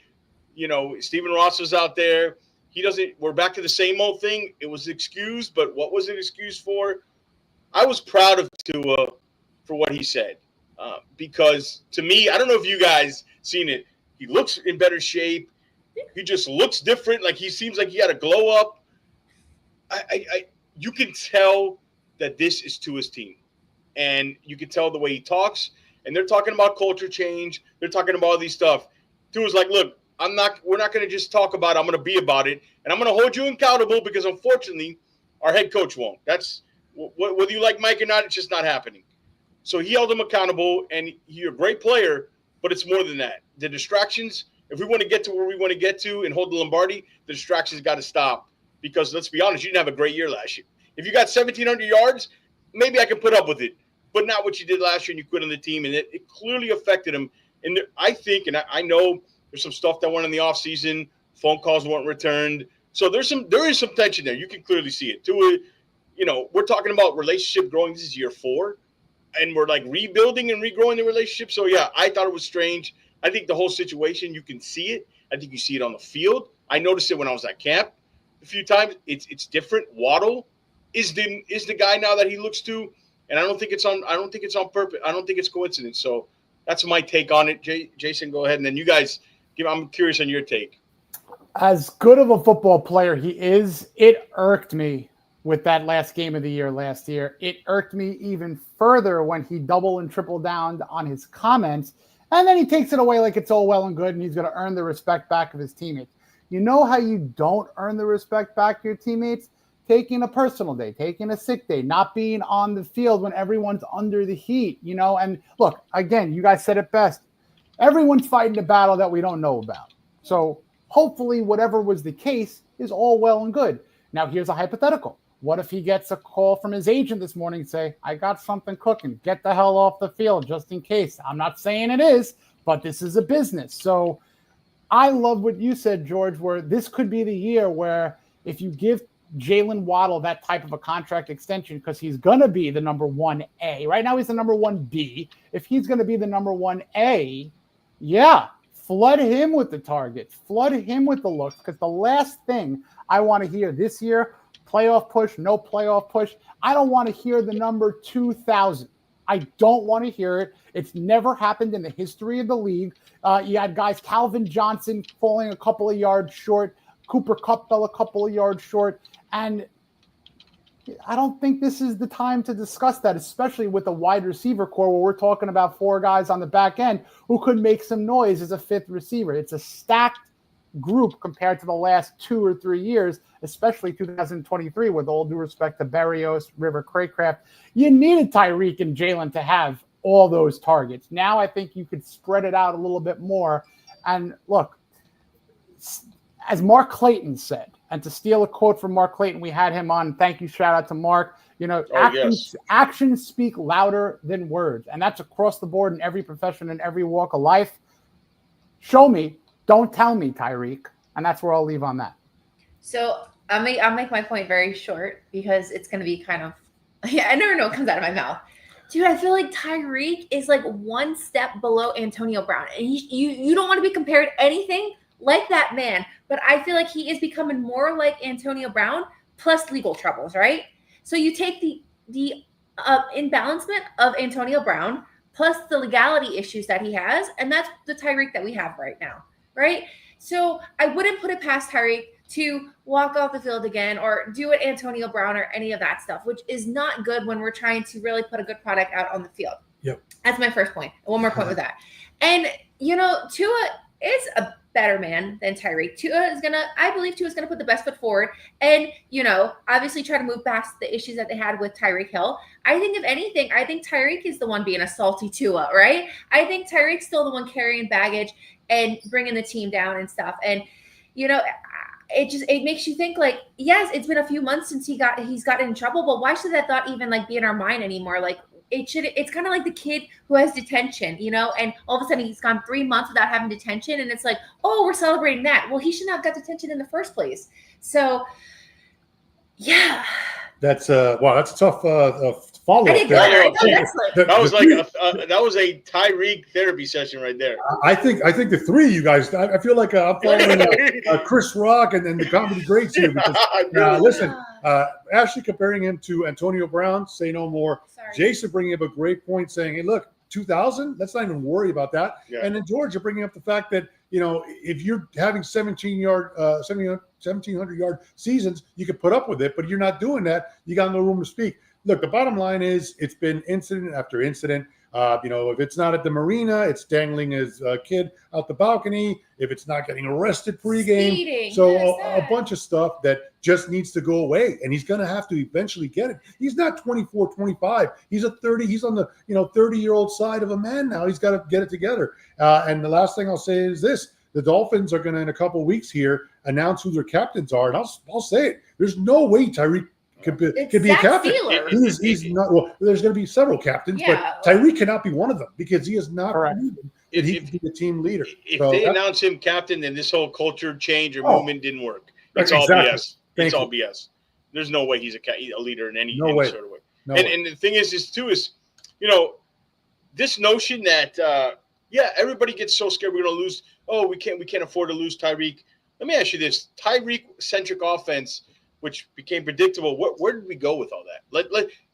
You know, Stephen Ross was out there. We're back to the same old thing. It was excused, but what was it excused for? I was proud of Tua for what he said. Because to me, I don't know if you guys seen it. He looks in better shape. He just looks different. Like, he seems like he had a glow up. You can tell that this is Tua's team. And you can tell the way he talks. And they're talking about culture change. They're talking about all these stuff. Tua's like, look, we're not going to just talk about it. I'm going to be about it. And I'm going to hold you accountable because, unfortunately, our head coach won't. That's whether you like Mike or not, it's just not happening. So he held him accountable, and you're a great player, but it's more than that. The distractions, if we want to get to where we want to get to and hold the Lombardi, the distractions got to stop because, let's be honest, you didn't have a great year last year. If you got 1,700 yards, maybe I can put up with it, but not what you did last year and you quit on the team, and it clearly affected him. And I think, and I know – there's some stuff that went in the offseason. Phone calls weren't returned. So there is some tension there. You can clearly see it. You know, we're talking about relationship growing. This is year 4. And we're like rebuilding and regrowing the relationship. So, yeah, I thought it was strange. I think the whole situation, you can see it. I think you see it on the field. I noticed it when I was at camp a few times. It's different. Waddle is the guy now that he looks to. And I don't think it's on purpose. I don't think it's coincidence. So that's my take on it. Jason, go ahead. And then you guys – I'm curious on your take. As good of a football player he is, it irked me with that last game of the year last year. It irked me even further when he double and triple downed on his comments, and then he takes it away like it's all well and good and he's going to earn the respect back of his teammates. You know how you don't earn the respect back of your teammates? Taking a personal day, taking a sick day, not being on the field when everyone's under the heat, And look, again, you guys said it best. Everyone's fighting a battle that we don't know about. So hopefully whatever was the case is all well and good. Now here's a hypothetical. What if he gets a call from his agent this morning and say, I got something cooking. Get the hell off the field just in case. I'm not saying it is, but this is a business. So I love what you said, George, where this could be the year where if you give Jalen Waddle that type of a contract extension, because he's going to be the number 1A. Right now he's the number 1B. If he's going to be the number 1A, yeah, flood him with the targets, flood him with the looks, because the last thing I want to hear this year, playoff push, no playoff push, I don't want to hear the number 2,000. I don't want to hear it. It's never happened in the history of the league. You had guys, Calvin Johnson falling a couple of yards short, Cooper Kupp fell a couple of yards short, and I don't think this is the time to discuss that, especially with the wide receiver core where we're talking about 4 guys on the back end who could make some noise as a 5th receiver. It's a stacked group compared to the last 2 or 3 years, especially 2023, with all due respect to Berrios, River, Craycraft. You needed Tyreek and Jalen to have all those targets. Now I think you could spread it out a little bit more. And look, as Mark Clayton said, and to steal a quote from Mark Clayton, we had him on. Thank you. Shout out to Mark. Actions speak louder than words. And that's across the board in every profession and every walk of life. Show me, don't tell me, Tyreek. And that's where I'll leave on that. So I'll make my point very short because it's going to be kind of, I never know what comes out of my mouth. Dude, I feel like Tyreek is like one step below Antonio Brown. And you don't want to be compared to anything like that man, but I feel like he is becoming more like Antonio Brown plus legal troubles, right? So you take the imbalancement of Antonio Brown plus the legality issues that he has, and that's the Tyreek that we have right now, right? So I wouldn't put it past Tyreek to walk off the field again or do it Antonio Brown or any of that stuff, which is not good when we're trying to really put a good product out on the field. Yep. That's my first point. One more point with that. And, Tua is a better man than Tyreek. I believe Tua is going to put the best foot forward and, obviously try to move past the issues that they had with Tyreek Hill. I think if anything, I think Tyreek is the one being a salty Tua, right? I think Tyreek's still the one carrying baggage and bringing the team down and stuff. And, it makes you think like, yes, it's been a few months since he's gotten in trouble, but why should that thought even like be in our mind anymore? Like it's kind of like the kid who has detention, and all of a sudden he's gone 3 months without having detention. And it's like, oh, we're celebrating that. Well, he shouldn't have got detention in the first place. So yeah. That's a tough follow-up. That was a Tyreek therapy session right there. I think the 3 of you guys. I feel like I'm following Chris Rock and the comedy greats here. Because listen, Ashley comparing him to Antonio Brown. Say no more. Sorry. Jason bringing up a great point, saying, "Hey, look, 2,000. Let's not even worry about that." Yeah. And then George, you're bringing up the fact that if you're having 1,700-yard seasons, you can put up with it, but you're not doing that. You got no room to speak. Look, the bottom line is it's been incident after incident. If it's not at the marina, it's dangling his kid out the balcony. If it's not getting arrested pregame. Speeding. So a bunch of stuff that just needs to go away. And he's going to have to eventually get it. He's not 24, 25. He's 30. He's on the 30-year-old side of a man now. He's got to get it together. And the last thing I'll say is this. The Dolphins are going to, in a couple of weeks here, announce who their captains are. And I'll say it. There's no way Tyreek could be a captain. He's not. Well, there's going to be several captains, but Tyreek cannot be one of them because he is not proven that he can be the team leader. If they announce him captain, then this whole culture change or movement didn't work. It's all BS. It's all BS. There's no way he's a leader in any sort of way. And the thing is this notion that everybody gets so scared we're going to lose. Oh, we can't afford to lose Tyreek. Let me ask you this: Tyreek-centric offense, which became predictable. Where did we go with all that?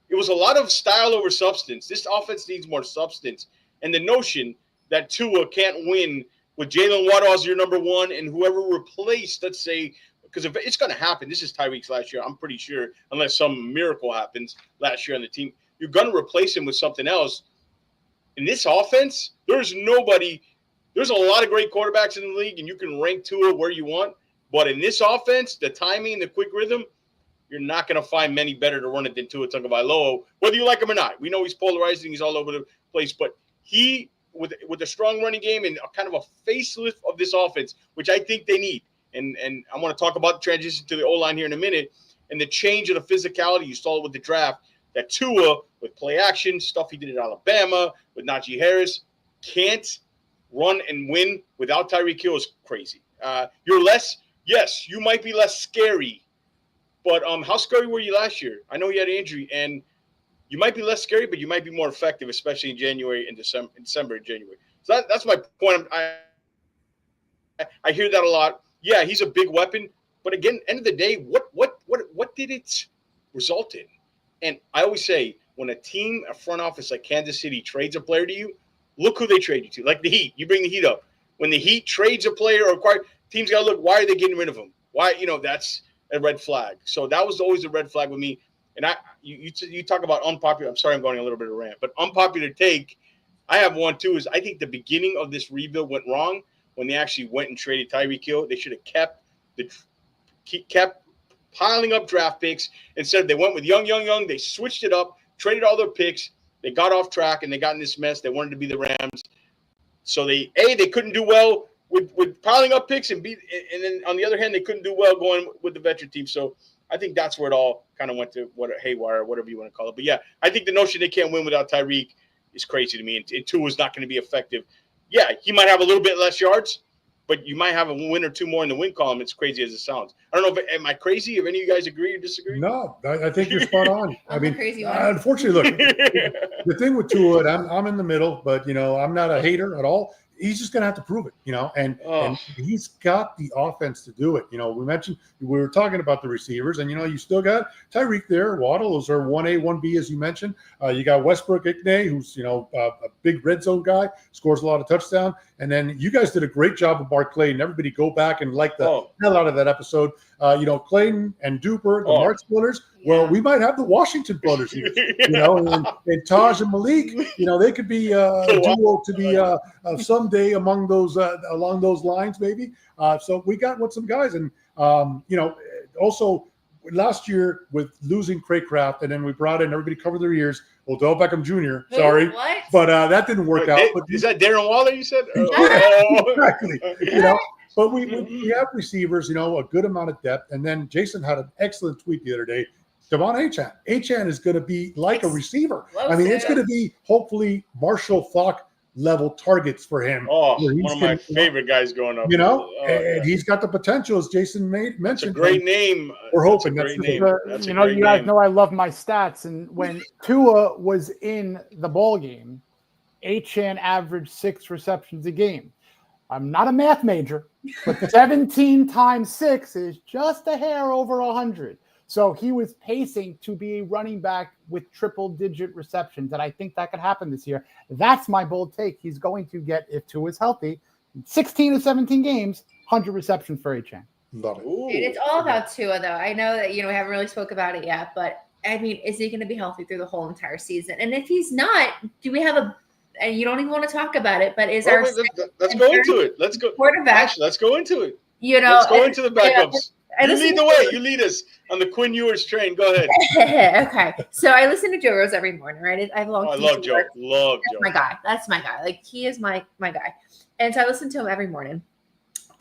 It was a lot of style over substance. This offense needs more substance. And the notion that Tua can't win with Jalen Waddle as your number one and whoever replaced, let's say, because if it's going to happen, this is Tyreek's last year, I'm pretty sure, unless some miracle happens last year on the team, you're going to replace him with something else. In this offense, there's nobody. There's a lot of great quarterbacks in the league, and you can rank Tua where you want. But in this offense, the timing, the quick rhythm, you're not going to find many better to run it than Tua Tagovailoa, whether you like him or not. We know he's polarizing. He's all over the place. But he, with a strong running game and a kind of a facelift of this offense, which I think they need. And I want to talk about the transition to the O-line here in a minute and the change of the physicality. You saw it with the draft. That Tua, with play action, stuff he did at Alabama, with Najee Harris, can't run and win without Tyreek Hill is crazy. You're less – yes, you might be less scary. But how scary were you last year? I know you had an injury, and you might be less scary, but you might be more effective, especially in January and December and January. So that's my point. I hear that a lot. Yeah, he's a big weapon, but again, end of the day, what did it result in? And I always say, when a team, a front office like Kansas City trades a player to you, look who they trade you to. Like the Heat, you bring the Heat up. When the Heat trades a player or acquire, teams got to look. Why are they getting rid of him? Why? That's a red flag. So that was always a red flag with me. And you talk about unpopular. I'm sorry, I'm going a little bit of a rant, but unpopular take. I have one too. Is I think the beginning of this rebuild went wrong when they actually went and traded Tyreek Hill. They should have kept piling up draft picks instead of they went with young. They switched it up, traded all their picks. They got off track and they got in this mess. They wanted to be the Rams, so they couldn't do well with piling up picks and then on the other hand they couldn't do well going with the veteran team. So I think that's where it all kind of went to haywire, whatever you want to call it. But yeah, I think the notion they can't win without Tyreek is crazy to me. And Tua is not going to be effective. Yeah, he might have a little bit less yards, but you might have a win or two more in the win column. It's crazy as it sounds. I don't know am I crazy? If any of you guys agree or disagree? No, I think you're spot on. I mean, crazy one. Unfortunately, look, the thing with Tua, and I'm in the middle, but I'm not a hater at all. He's just going to have to prove it, and he's got the offense to do it. We were talking about the receivers, and you still got Tyreek there, Waddle. Those are 1A, 1B, as you mentioned. You got Westbrook Ikne, who's a big red zone guy, scores a lot of touchdowns. And then you guys did a great job with Barclay, and everybody go back and like the hell out of that episode. Clayton and Duper, the Marks brothers. Yeah. Well, we might have the Washington brothers here, and Taj and Malik. They could be a duo to be someday among those along those lines, maybe. So we got some guys, and also last year with losing Craycraft, and then we brought in everybody covered their ears. Odell Beckham Jr. Sorry, what? But that didn't work out. But is that Darren Waller? You said exactly. But we have receivers, a good amount of depth. And then Jason had an excellent tweet the other day. Devon Achane. Achane is going to be like a receiver. It's going to be hopefully Marshall Faulk level targets for him. One of my favorite guys going up. And he's got the potential, as Jason mentioned. It's a great name. We're hoping that's a great name. You guys know I love my stats. And when Tua was in the ball game, Achane averaged 6 receptions a game. I'm not a math major, but 17 times 6 is just a hair over 100. So he was pacing to be a running back with triple-digit receptions, and I think that could happen this year. That's my bold take. He's going to get, if Tua is healthy, 16 to 17 games, 100 receptions for Achane. Love it. Dude, it's all about Tua, though. I know that we haven't really spoke about it yet, but is he going to be healthy through the whole entire season? And if he's not, do we have and you don't even want to talk about it, but let's go into it. Let's go. Quarterback. Actually, let's go into it. Let's go into the backups. You lead the way. You lead us on the Quinn Ewers train. Go ahead. Okay. So I listen to Joe Rose every morning, right? I love Joe. That's my guy. Like, he is my guy. And so I listen to him every morning.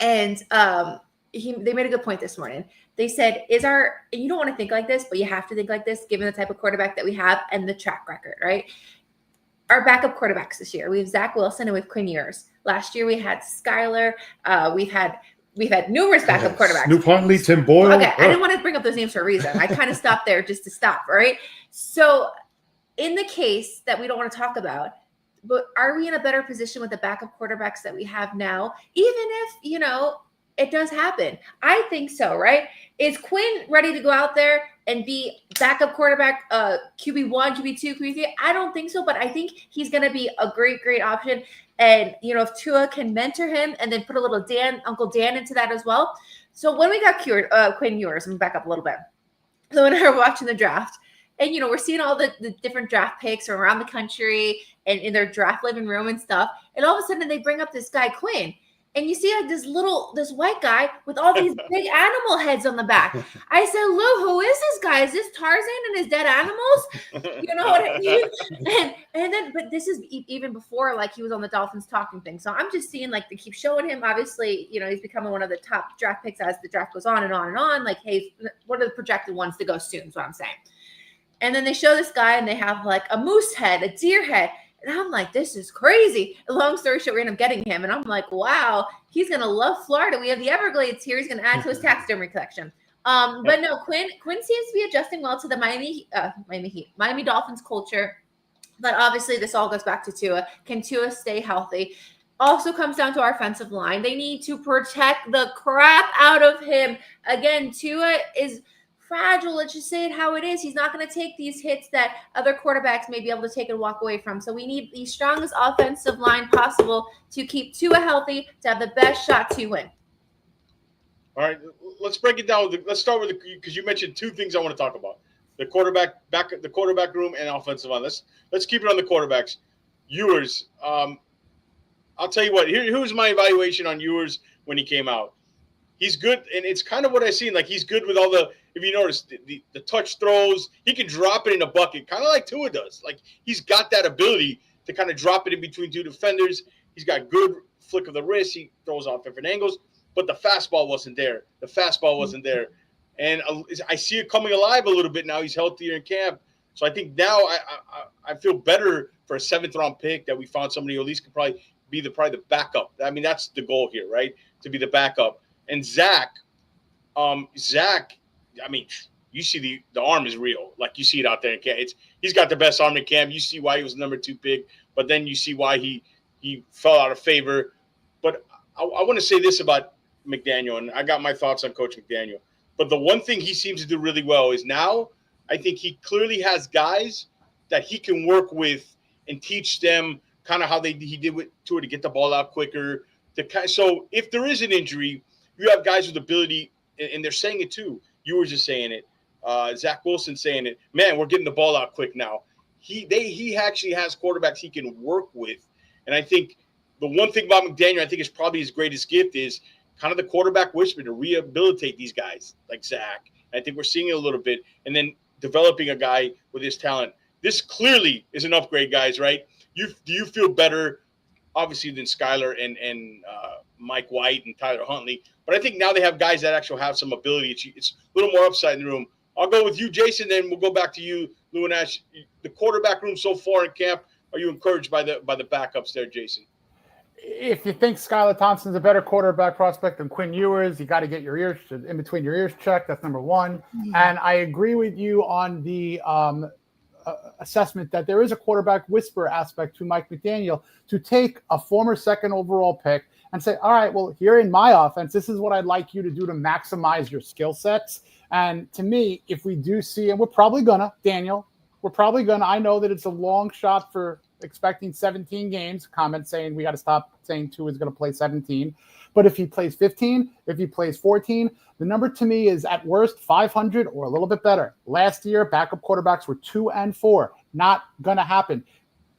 And they made a good point this morning. They said, you don't want to think like this, but you have to think like this, given the type of quarterback that we have and the track record, right? Our backup quarterbacks this year, we have Zach Wilson and we have Quinn Ewers. Last year we had Skyler. We've had numerous backup quarterbacks. Snoop Huntley, Tim Boyle. Okay, I didn't want to bring up those names for a reason. I kind of stopped there just to stop, right? So in the case that we don't want to talk about, but are we in a better position with the backup quarterbacks that we have now, even if, it does happen? I think so, right? Is Quinn ready to go out there and be backup QB1, QB2, QB3? I don't think so, but I think he's going to be a great, great option. And, if Tua can mentor him and then put a little Uncle Dan into that as well. So when we got Quinn Ewers, I'm going to back up a little bit. So when I was watching the draft, and, we're seeing all the different draft picks from around the country and in their draft living room and stuff. And all of a sudden they bring up this guy, Quinn. And you see like this white guy with all these big animal heads on the back. I said, Lou, who is this guy? Is this Tarzan and his dead animals? You know what I mean? And then, but this is even before like he was on the Dolphins talking thing. So I'm just seeing like they keep showing him. Obviously, he's becoming one of the top draft picks as the draft goes on and on and on. Like, hey, what are the projected ones to go soon? Is what I'm saying. And then they show this guy and they have like a moose head, a deer head. And I'm like, this is crazy. Long story short, we end up getting him. And I'm like, wow, he's going to love Florida. We have the Everglades here. He's going to add to his taxidermy collection. But no, Quinn seems to be adjusting well to the Miami Dolphins culture. But obviously this all goes back to Tua. Can Tua stay healthy? Also comes down to our offensive line. They need to protect the crap out of him. Again, Tua is fragile. Let's just say it how it is. He's not going to take these hits that other quarterbacks may be able to take and walk away from. So we need the strongest offensive line possible to keep Tua healthy, to have the best shot to win. All right, let's break it down. Let's start with because you mentioned two things I want to talk about: the quarterback room, and offensive line. Let's keep it on the quarterbacks. Ewers, I'll tell you what. Here's my evaluation on Ewers when he came out. He's good, and it's kind of what I've seen. Like, he's good with all the, if you notice, the touch throws. He can drop it in a bucket, kind of like Tua does. Like, he's got that ability to kind of drop it in between two defenders. He's got good flick of the wrist. He throws off different angles, but the fastball wasn't there. And I see it coming alive a little bit now. He's healthier in camp. So I think now I feel better for a 7th-round pick that we found somebody who at least could probably be the backup. I mean, that's the goal here, right? To be the backup. And Zach, I mean, you see the arm is real. Like, you see it out there in camp. He's got the best arm in camp. You see why he was number 2 pick, but then you see why he fell out of favor. But I want to say this about McDaniel, and I got my thoughts on Coach McDaniel. But the one thing he seems to do really well is now I think he clearly has guys that he can work with and teach them kind of how he did with Tua to get the ball out quicker. So if there is an injury, you have guys with ability, and they're saying it too. Ewers is saying it. Zach Wilson saying it. Man, we're getting the ball out quick now. He actually has quarterbacks he can work with. And I think the one thing about McDaniel, I think is probably his greatest gift is kind of the quarterback whisper to rehabilitate these guys like Zach. And I think we're seeing it a little bit. And then developing a guy with his talent. This clearly is an upgrade, guys, right? Do you feel better, obviously, than Skyler and Mike White and Tyler Huntley? But I think now they have guys that actually have some ability. It's a little more upside in the room. I'll go with you, Jason, then we'll go back to you, Lou and Ash. The quarterback room so far in camp, are you encouraged by the backups there, Jason? If you think Skylar Thompson's a better quarterback prospect than Quinn Ewers, you got to get your ears in between your ears checked. That's number one. Mm-hmm. And I agree with you on the assessment that there is a quarterback whisper aspect to Mike McDaniel to take a former 2nd overall pick and say, all right, well, here in my offense, this is what I'd like you to do to maximize your skill sets. And to me, if we do see, and we're probably gonna, Daniel, I know that it's a long shot for expecting 17 games, comment saying we got to stop saying 2 is going to play 17. But if he plays 15, if he plays 14, the number to me is at worst 500 or a little bit better. Last year, backup quarterbacks were 2 and 4. Not going to happen.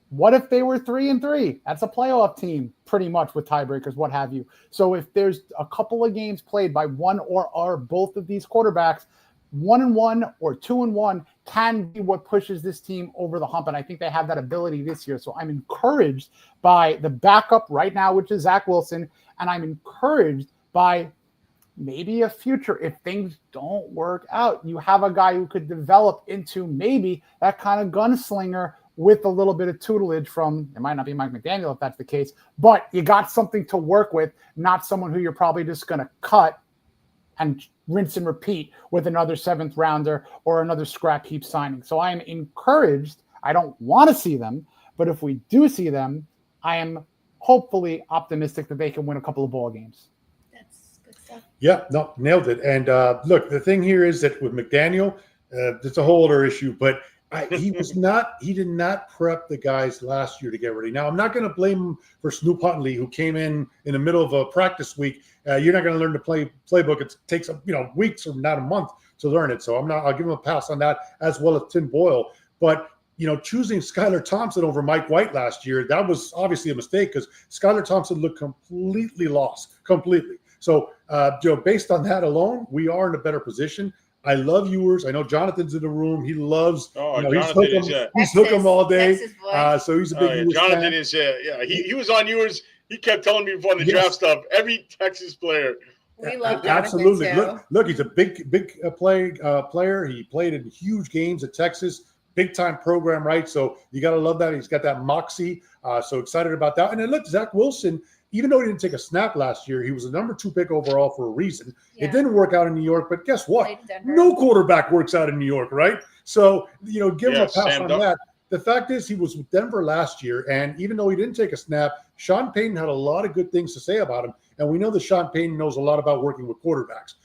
What if they were 3 and 3? That's a playoff team, pretty much, with tiebreakers, what have you. So if there's a couple of games played by one or both of these quarterbacks, 1-1 or 2-1 can be what pushes this team over the hump. And I think they have that ability this year. So I'm encouraged by the backup right now, which is Zach Wilson. And I'm encouraged by maybe a future, if things don't work out, you have a guy who could develop into maybe that kind of gunslinger with a little bit of tutelage from, it might not be Mike McDaniel if that's the case, but you got something to work with, not someone who you're probably just going to cut and rinse and repeat with another 7th rounder or another scrap heap signing. So I am encouraged. I don't want to see them, but if we do see them, I am hopefully optimistic that they can win a couple of ball games. That's good stuff. Yeah, no, nailed it. And look, the thing here is that with McDaniel, it's a whole other issue, but He did not prep the guys last year to get ready. Now, I'm not going to blame him for Snoop Huntley, who came in the middle of a practice week. You're not going to learn to play playbook. It takes weeks or not a month to learn it. So I'll give him a pass on that, as well as Tim Boyle. But choosing Skylar Thompson over Mike White last year, that was obviously a mistake because Skylar Thompson looked completely lost, completely. So, based on that alone, we are in a better position. I love Ewers. I know Jonathan's in the room. He loves. He's hook 'em all day. So he's a big Ewers Jonathan fan. is he was on Ewers. He kept telling me before the draft stuff. Every Texas player. We love Jonathan absolutely. Too. Look, he's a big player. He played in huge games at Texas. Big time program, right? So you got to love that. He's got that moxie. So excited about that. And then look, Zach Wilson. Even though he didn't take a snap last year, he was the number 2 pick overall for a reason. Yeah. It didn't work out in New York, but guess what? No quarterback works out in New York, right? So, give him a pass on that. The fact is, he was with Denver last year, and even though he didn't take a snap, Sean Payton had a lot of good things to say about him. And we know that Sean Payton knows a lot about working with quarterbacks.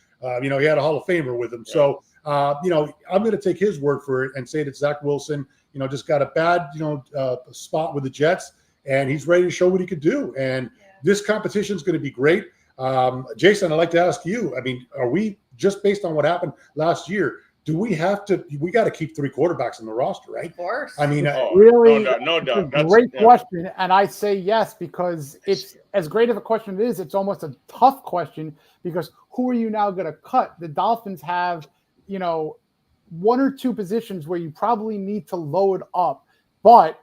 He had a Hall of Famer with him. Yeah. So, I'm going to take his word for it and say that Zach Wilson, just got a bad, spot with the Jets, and he's ready to show what he could do. And this competition is going to be great. Jason, I'd like to ask you, are we, just based on what happened last year, we got to keep 3 quarterbacks in the roster, right? Of course. Really, no doubt. That's a great question. And I say yes, because it's as great of a question it is, it's almost a tough question, because who are you now going to cut? The Dolphins have, 1 or 2 positions where you probably need to load up, but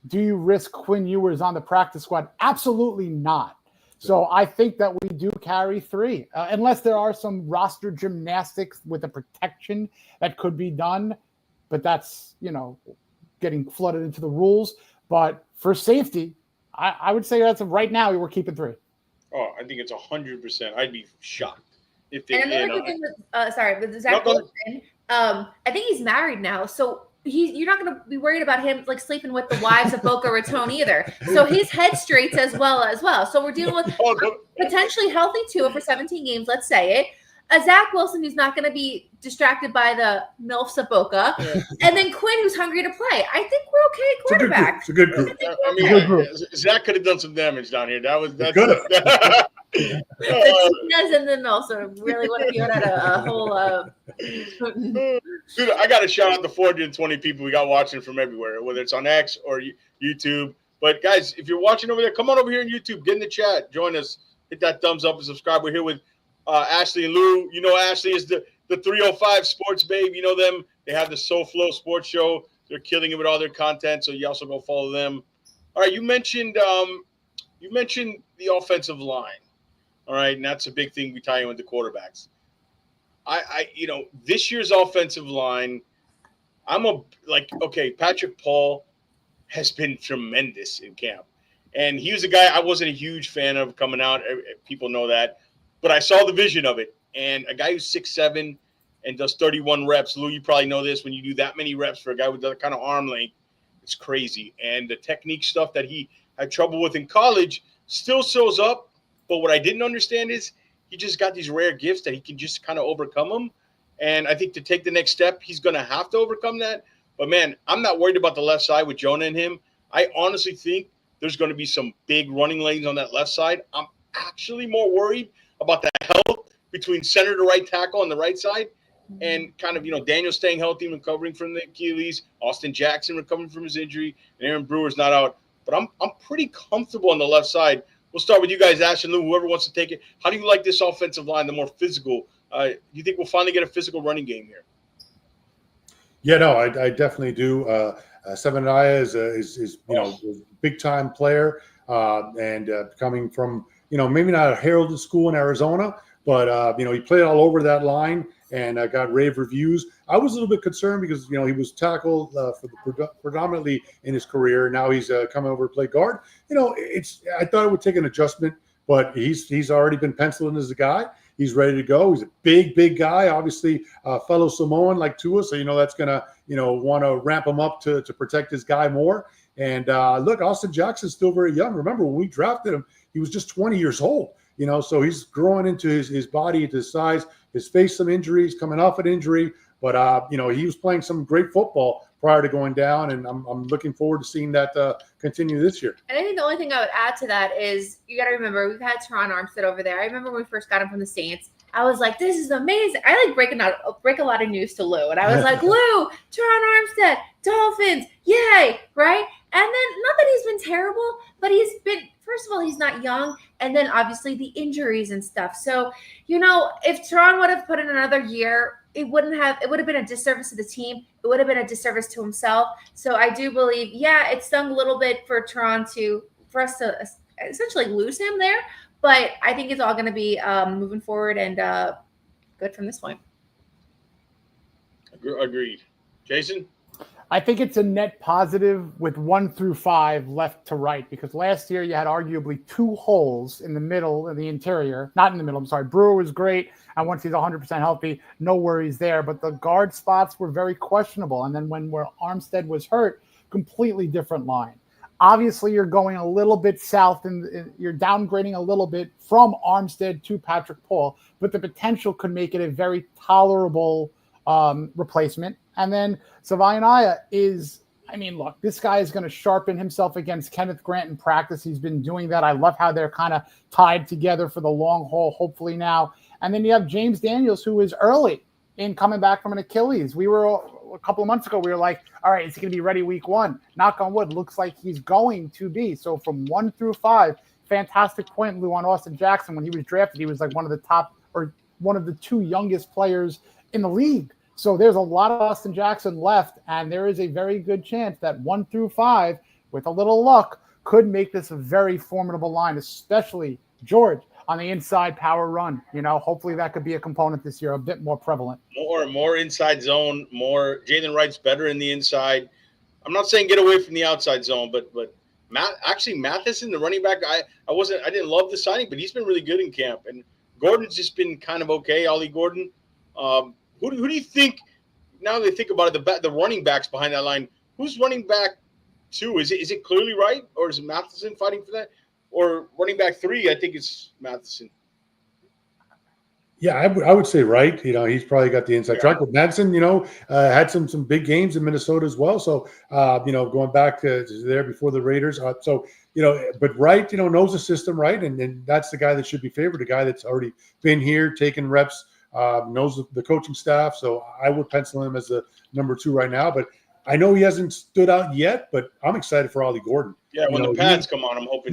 do you risk Quinn Ewers on the practice squad? Absolutely not. So I think that we do carry 3, unless there are some roster gymnastics with the protection that could be done. But that's, getting flooded into the rules. But for safety, I would say that's right now we're keeping 3. Oh, I think it's 100%. I'd be shocked if they. And another good thing with Zach Wilson, I think he's married now, so you're not going to be worried about him like sleeping with the wives of Boca Raton either. So his head straight's as well. So we're dealing with potentially healthy Tua for 17 games. Let's say it. A Zach Wilson who's not going to be distracted by the MILFs of Boca, and then Quinn who's hungry to play. I think we're okay. Quarterback. It's a good group. Zach could have done some damage down here. That's and then also really want to give out a whole. Dude, I got to shout out the 420 people we got watching from everywhere, whether it's on X or YouTube. But guys, if you're watching over there, come on over here on YouTube, get in the chat, join us, hit that thumbs up and subscribe. We're here with Ashley and Lou. Ashley is the 305 Sports Babe. You know them. They have the SoFlo Sports Show. They're killing it with all their content. So you also go follow them. All right, you mentioned the offensive line. All right, and that's a big thing we tie in with the quarterbacks. This year's offensive line, Patrick Paul has been tremendous in camp. And he was a guy I wasn't a huge fan of coming out. People know that. But I saw the vision of it. And a guy who's 6'7" and does 31 reps, Lou, you probably know this, when you do that many reps for a guy with that kind of arm length, it's crazy. And the technique stuff that he had trouble with in college still shows up. But what I didn't understand is he just got these rare gifts that he can just kind of overcome them. And I think to take the next step, he's going to have to overcome that. But, man, I'm not worried about the left side with Jonah and him. I honestly think there's going to be some big running lanes on that left side. I'm actually more worried about the health between center to right tackle on the right side and kind of, Daniel staying healthy and recovering from the Achilles, Austin Jackson recovering from his injury, and Aaron Brewer's not out. But I'm pretty comfortable on the left side. We'll start with you guys, Ash and Lou, whoever wants to take it. How do you like this offensive line, the more physical? Do you think we'll finally get a physical running game here? Yeah, no, I definitely do. Sevenaya is a big time player, and coming from maybe not a heralded school in Arizona, but he played all over that line and got rave reviews. I was a little bit concerned because he was tackled predominantly in his career. Now he's coming over to play guard. I thought it would take an adjustment, but he's already been penciled in as a guy. He's ready to go. He's a big guy, obviously fellow Samoan like Tua, so that's gonna want to ramp him up to protect his guy more. And look, Austin Jackson's still very young. Remember when we drafted him, he was just 20 years old. So he's growing into his body, into his size. He's faced some injuries, coming off an injury, But he was playing some great football prior to going down, and I'm looking forward to seeing that continue this year. And I think the only thing I would add to that is you got to remember we've had Teron Armstead over there. I remember when we first got him from the Saints. I was like, this is amazing. I like break a lot of news to Lou. And I was like, Lou, Teron Armstead, Dolphins, yay, right? And then, not that he's been terrible, but he's been, first of all, he's not young. And then, obviously, the injuries and stuff. So, if Teron would have put in another year, it would have been a disservice to the team. It would have been a disservice to himself. So I do believe, it stung a little bit for Teron for us to essentially lose him there. But I think it's all going to be moving forward and good from this point. Agreed. Jason? I think it's a net positive with 1 through 5 left to right, because last year you had arguably 2 holes in the middle of the interior. Not in the middle, I'm sorry. Brewer was great. And once he's 100% healthy, no worries there. But the guard spots were very questionable. And then where Armstead was hurt, completely different line. Obviously, you're going a little bit south and you're downgrading a little bit from Armstead to Patrick Paul, but the potential could make it a very tolerable replacement. And then Savaianaya look, this guy is going to sharpen himself against Kenneth Grant in practice. He's been doing that. I love how they're kind of tied together for the long haul, hopefully now. And then you have James Daniels, who is early in coming back from an Achilles. We were a couple of months ago, we were like, all right, is he going to be ready week 1? Knock on wood, looks like he's going to be. So from 1 through 5, fantastic point, Lou, on Austin Jackson. When he was drafted, he was like one of the top or one of the 2 youngest players in the league. So there's a lot of Austin Jackson left, and there is a very good chance that 1 through 5, with a little luck, could make this a very formidable line, especially George on the inside power run. Hopefully that could be a component this year, a bit more prevalent. More inside zone, more. Jalen Wright's better in the inside. I'm not saying get away from the outside zone, but Matheson, the running back, I didn't love the signing, but he's been really good in camp. And Gordon's just been kind of okay, Ollie Gordon. Who do you think, now that they think about it, the running backs behind that line, who's running back 2? Is it clearly Wright, or is it Matheson fighting for that? Or running back 3, I think it's Matheson. Yeah, I would say Wright. He's probably got the inside track. But Madsen, had some big games in Minnesota as well. So, going back to there before the Raiders. But Wright, knows the system, right? And that's the guy that should be favored, a guy that's already been here, taking reps, knows the coaching staff. So I would pencil him as the number 2 right now. But I know he hasn't stood out yet, but I'm excited for Ollie Gordon. Yeah, when the pads come on, I'm hoping.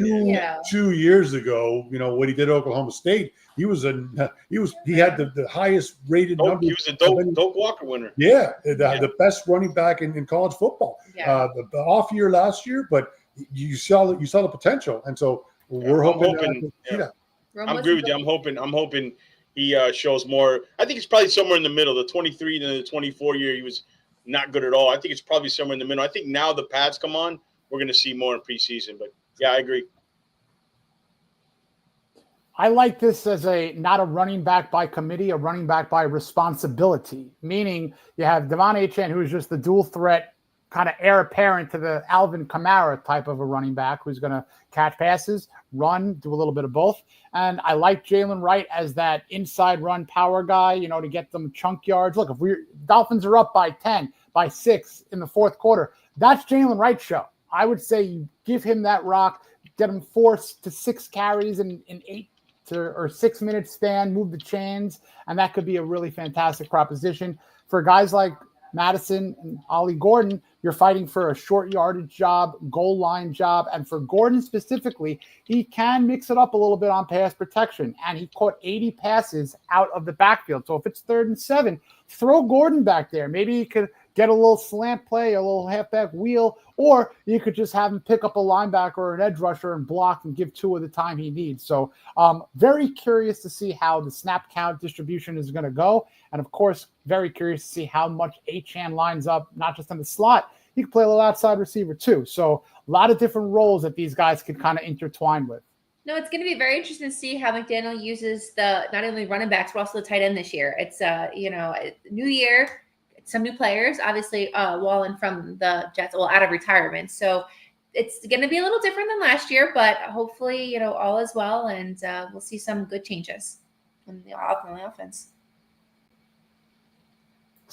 2 years ago, what he did at Oklahoma State, he had the highest rated number. He was a Doak Walker winner. Yeah, the best running back in college football. Yeah. The off year last year, but you saw the potential, and so we're hoping. I'm agree with you. I'm hoping he shows more. I think it's probably somewhere in the middle. The 23 to the 24 year, he was not good at all. I think it's probably somewhere in the middle. I think now the pads come on, we're going to see more in preseason. But yeah, I agree. I like this as not a running back by committee, a running back by responsibility, meaning you have Devon Achane, who is just the dual threat, kind of heir apparent to the Alvin Kamara type of a running back who's going to catch passes, run, do a little bit of both. And I like Jalen Wright as that inside run power guy, to get them chunk yards. Look, if Dolphins are up by 10, by 6 in the fourth quarter, that's Jalen Wright's show. I would say you give him that rock, get him 4 to 6 carries in 8 or 6 minute span, move the chains, and that could be a really fantastic proposition. For guys like Madison and Ollie Gordon, you're fighting for a short yardage job, goal line job, and for Gordon specifically, he can mix it up a little bit on pass protection, and he caught 80 passes out of the backfield. So if it's 3rd and 7, throw Gordon back there. Maybe he could get a little slant play, a little halfback wheel, or you could just have him pick up a linebacker or an edge rusher and block and give 2 of the time he needs. So very curious to see how the snap count distribution is going to go. And of course, very curious to see how much Achane lines up, not just in the slot. He can play a little outside receiver too. So a lot of different roles that these guys could kind of intertwine with. No, it's going to be very interesting to see how McDaniel uses not only running backs, but also the tight end this year. It's, new year, some new players, obviously Wallen from the Jets, out of retirement. So it's going to be a little different than last year, but hopefully, all is well, and we'll see some good changes in the offense.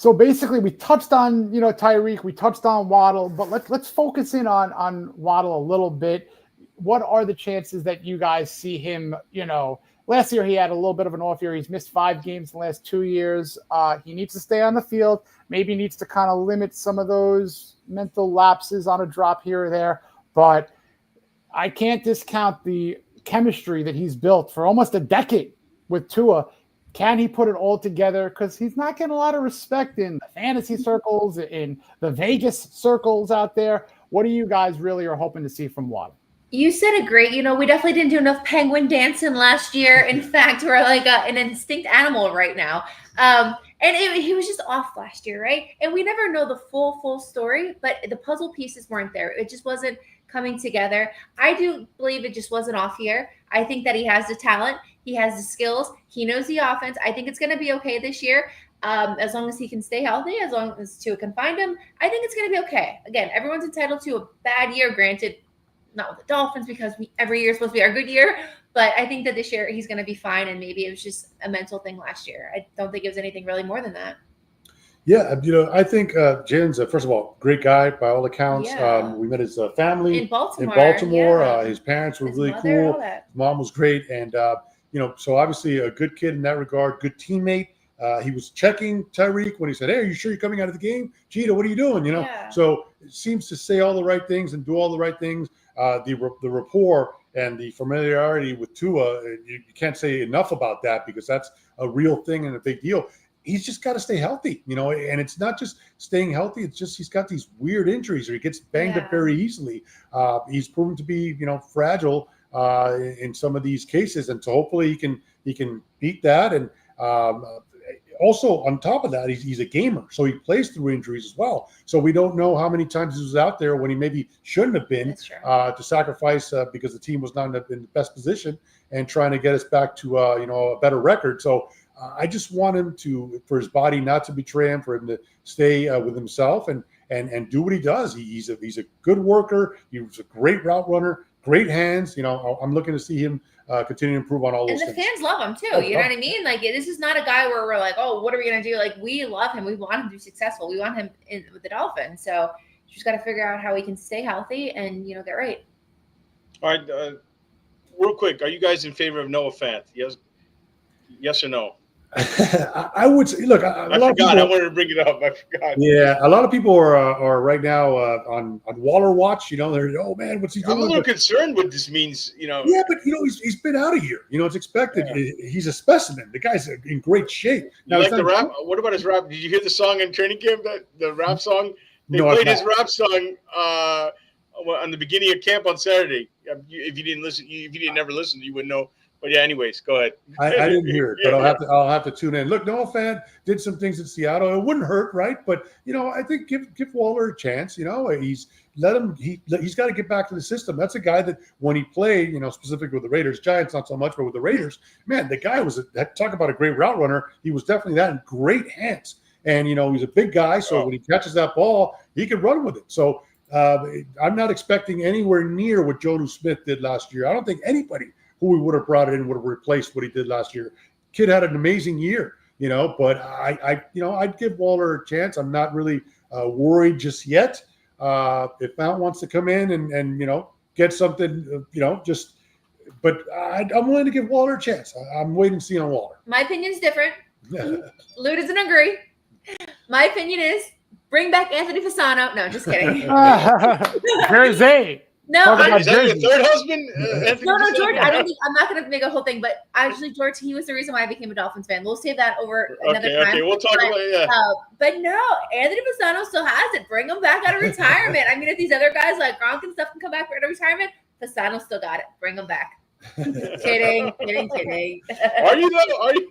So basically, we touched on Tyreek, we touched on Waddle, but let's focus in on Waddle a little bit. What are the chances that you guys see him? Last year he had a little bit of an off year. He's missed 5 games in the last 2 years. He needs to stay on the field. Maybe needs to kind of limit some of those mental lapses on a drop here or there. But I can't discount the chemistry that he's built for almost a decade with Tua. Can he put it all together? Because he's not getting a lot of respect in the fantasy circles, in the Vegas circles out there. What do you guys really are hoping to see from Waddle? You said it great. We definitely didn't do enough penguin dancing last year. In fact, we're like an instinct animal right now. He was just off last year, right? And we never know the full story, but the puzzle pieces weren't there. It just wasn't coming together. I do believe it just wasn't off here. I think that he has the talent. He has the skills. He knows the offense. I think it's going to be okay this year. As long as he can stay healthy, as long as Tua can find him, I think it's going to be okay. Again, everyone's entitled to a bad year, granted. Not with the Dolphins because every year is supposed to be our good year, but I think that this year he's going to be fine, and maybe it was just a mental thing last year. I don't think it was anything really more than that. Yeah, I think Jalen's, first of all, great guy by all accounts. Yeah. We met his family in Baltimore. Yeah. His parents were really cool. His mom was great, and so obviously a good kid in that regard, good teammate. He was checking Tyreek when he said, "Hey, are you sure you're coming out of the game? Gita, what are you doing?" Yeah. So it seems to say all the right things and do all the right things. The rapport and the familiarity with Tua, you can't say enough about that because that's a real thing and a big deal. He's just got to stay healthy, and it's not just staying healthy. It's just he's got these weird injuries or he gets banged up very easily. He's proven to be, fragile in some of these cases. And so hopefully he can beat that. And also on top of that, he's a gamer. So he plays through injuries as well. So we don't know how many times he was out there when he maybe shouldn't have been to sacrifice because the team was not in the best position and trying to get us back to, a better record. So I just want him for his body not to betray him, for him to stay with himself and do what he does. He's a good worker. He was a great route runner, great hands. I'm looking to see him continue to improve on all those things. And the fans love him too. You know what I mean? Like, this is not a guy where we're like, oh, what are we going to do? Like, we love him. We want him to be successful. We want him with the Dolphins. So you just got to figure out how he can stay healthy and, get right. All right. Real quick, are you guys in favor of Noah Fant? Yes or no? I would say, look, I forgot. I wanted to bring it up. I forgot. Yeah, a lot of people are right now on Waller watch. They're, oh man, what's he doing? I'm a little concerned what this means. Yeah, but he's been out a year. It's expected. Yeah. He's a specimen. The guy's in great shape. Now, the rap? What about his rap? Did you hear the song in training camp? The rap song? They played his rap song on the beginning of camp on Saturday. If you didn't listen, if you didn't ever listen, you wouldn't know. But yeah, anyways, go ahead. I didn't hear it, but I'll have to tune in. Look, Noah Fant did some things in Seattle. It wouldn't hurt, right? But I think give Waller a chance. He's got to get back to the system. That's a guy that when he played, specifically with the Raiders, Giants not so much, but with the Raiders, man, the guy was talk about a great route runner. He was definitely that in great hands, and he's a big guy. So when he catches that ball, he can run with it. So I'm not expecting anywhere near what Jonnu Smith did last year. I don't think anybody who we would have brought in would have replaced what he did last year. Kid had an amazing year, but I'd give Waller a chance. I'm not really worried just yet. If Mount wants to come in and get something, but I'm willing to give Waller a chance. I'm waiting to see on Waller. My opinion is different. Lou doesn't agree. My opinion is bring back Anthony Fasano. No, just kidding. Jersey. No, is that your third husband? No, George. I'm not going to make a whole thing, but actually, George, he was the reason why I became a Dolphins fan. We'll save that over another time. Okay, we'll talk about it. Yeah. But no, Anthony Fasano still has it. Bring him back out of retirement. I mean, if these other guys like Gronk and stuff can come back out of retirement, Fasano still got it. Bring him back. Kidding. Are you though? Are you?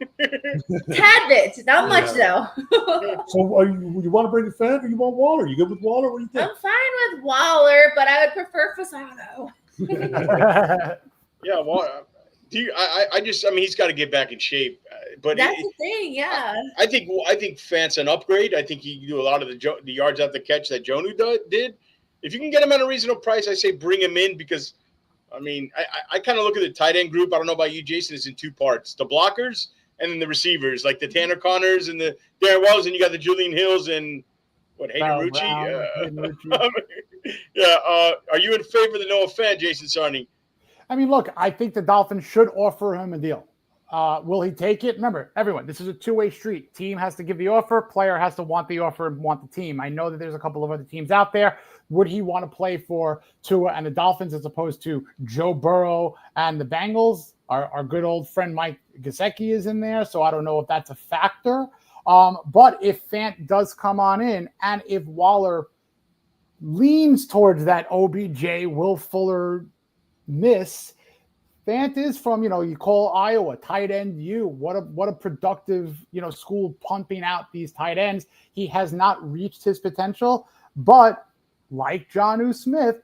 Tad bit, not much though. So, you want to bring a fan, or you want Waller? You good with Waller? What do you think? I'm fine with Waller, but I would prefer Fasano. Yeah, Waller. I mean, he's got to get back in shape. But that's the thing, yeah. I think Fant's an upgrade. I think he can do a lot of the yards after the catch that Jonnu did. If you can get him at a reasonable price, I say bring him in because. I mean, I kind of look at the tight end group. I don't know about you, Jason. It's in two parts. The blockers and then the receivers like the Tanner Connors and the Darren Wells, and you got the Julian Hills and Hayden Rucci. Yeah. Are you in favor of the Noah Fant, Jason Sarney? I mean, look, I think the Dolphins should offer him a deal. Will he take it? Remember, everyone, this is a two-way street. Team has to give the offer. Player has to want the offer and want the team. I know that there's a couple of other teams out there. Would he want to play for Tua and the Dolphins as opposed to Joe Burrow and the Bengals? Our good old friend Mike Gesicki is in there, so I don't know if that's a factor. But if Fant does come on in, and if Waller leans towards that OBJ, Will Fuller miss, Fant is from, you call Iowa, tight end U. What a productive, school pumping out these tight ends. He has not reached his potential, but like Jonnu Smith,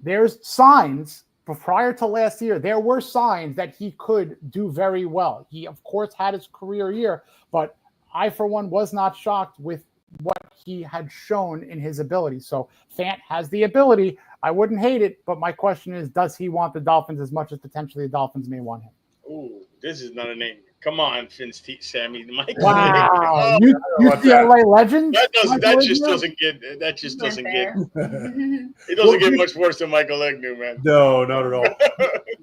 there's signs. Prior to last year, there were signs that he could do very well. He, of course, had his career year, but I, for one, was not shocked with what he had shown in his ability. So Fant has the ability. I wouldn't hate it, but my question is, does he want the Dolphins as much as potentially the Dolphins may want him? Ooh, this is not a name. Come on, Sammy. Mike. Wow, UCLA legend. That just doesn't get. It doesn't get much worse than Michael Egnew, man. No, not at all.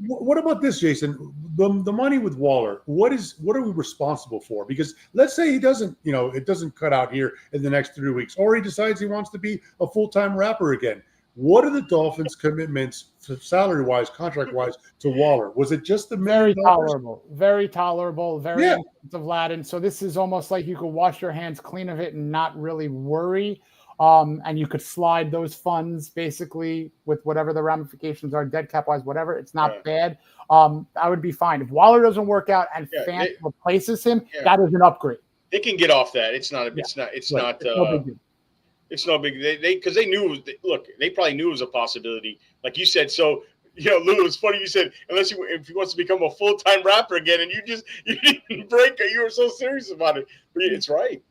What about this, Jason? The money with Waller. What are we responsible for? Because let's say he doesn't, it doesn't cut out here in the next 3 weeks, or he decides he wants to be a full-time rapper again. What are the Dolphins' commitments, salary-wise, contract-wise, to Waller? Was it just the very tolerable, very expensive Latin? So this is almost like you could wash your hands clean of it and not really worry, and you could slide those funds basically with whatever the ramifications are, dead cap-wise, whatever. It's not bad. I would be fine if Waller doesn't work out and Fant replaces him. That is an upgrade. They can get off that. It's not. It's not. It's no big. Because they knew. They probably knew it was a possibility. Like you said. So Lou, it's funny you said if he wants to become a full-time rapper again, and you didn't break it. You were so serious about it. But it's right.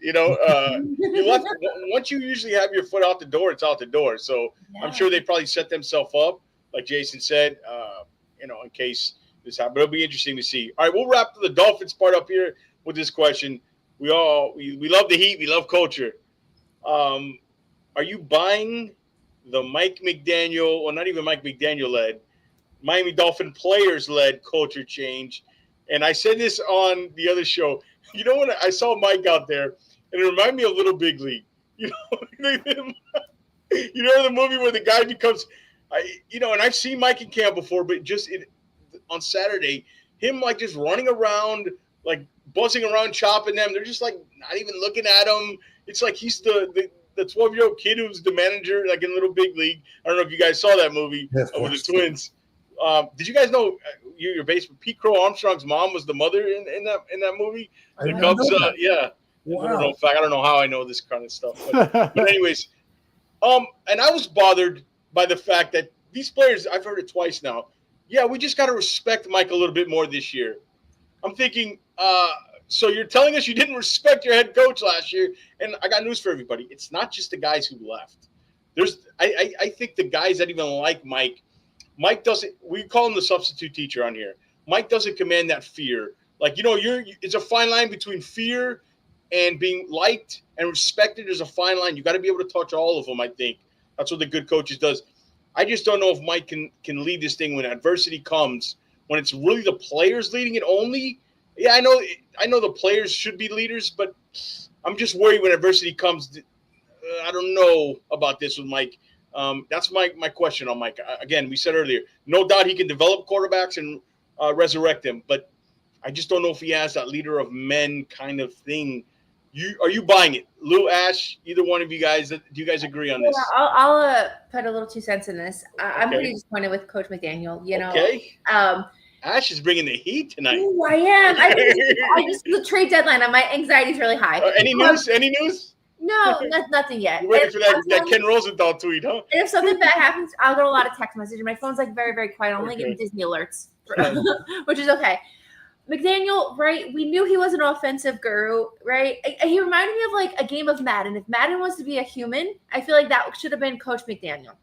Once you usually have your foot out the door, it's out the door. So I'm sure they probably set themselves up, like Jason said. In case this happens, it'll be interesting to see. All right, we'll wrap the Dolphins part up here with this question. We love the heat. We love culture. Are you buying the Mike McDaniel, or not even Mike McDaniel-led, Miami Dolphin players-led culture change? And I said this on the other show. When I saw Mike out there, and it reminded me of Little Big League. The movie where the guy becomes, and I've seen Mike in camp before, but on Saturday, him like just running around, like buzzing around, chopping them. They're just like not even looking at him. It's like he's the 12-year-old kid who's the manager, like in Little Big League. I don't know if you guys saw that movie with the Twins. Did you guys know your basement? Pete Crow Armstrong's mom was the mother in that movie. The Cubs, yeah. Wow. I don't know how I know this kind of stuff, but anyways, and I was bothered by the fact that these players. I've heard it twice now. Yeah, we just got to respect Mike a little bit more this year. I'm thinking. So you're telling us you didn't respect your head coach last year, and I got news for everybody. It's not just the guys who left. I think the guys that even like Mike doesn't. We call him the substitute teacher on here. Mike doesn't command that fear. Like it's a fine line between fear and being liked and respected. There's a fine line. You got to be able to touch all of them. I think that's what the good coaches does. I just don't know if Mike can lead this thing when adversity comes. When it's really the players leading it only. Yeah, I know the players should be leaders, but I'm just worried when adversity comes. I don't know about this with Mike. That's my question on Mike. Again, we said earlier, no doubt he can develop quarterbacks and resurrect them, but I just don't know if he has that leader of men kind of thing. Are you buying it? Lou, Ash, either one of you guys, do you guys agree on this? Yeah, I'll put a little 2 cents in this. I'm pretty disappointed with Coach McDaniel. Okay. Ash is bringing the heat tonight. Ooh, I am. I just the trade deadline. My anxiety is really high. Any news? Any news? No, nothing yet. You're waiting for that Ken Rosenthal tweet, huh? And if something bad happens, I'll get a lot of text messages. My phone's like very, very quiet. I'm only getting Disney alerts, which is okay. McDaniel, right? We knew he was an offensive guru, right? He reminded me of like a game of Madden. If Madden wants to be a human, I feel like that should have been Coach McDaniel.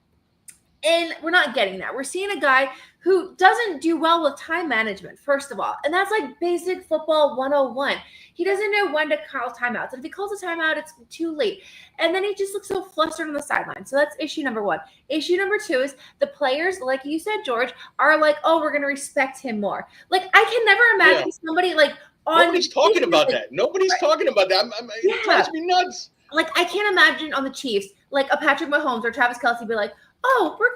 And we're not getting that. We're seeing a guy who doesn't do well with time management, first of all. And that's like basic football 101. He doesn't know when to call timeouts. And if he calls a timeout, it's too late. And then he just looks so flustered on the sideline. So that's issue number one. Issue number two is the players, like you said, George, are like, oh, we're going to respect him more. Like, I can never imagine somebody like on. Nobody's talking about that. Nobody's talking about that. It drives me nuts. Like, I can't imagine on the Chiefs, like a Patrick Mahomes or Travis Kelce be like, oh, we're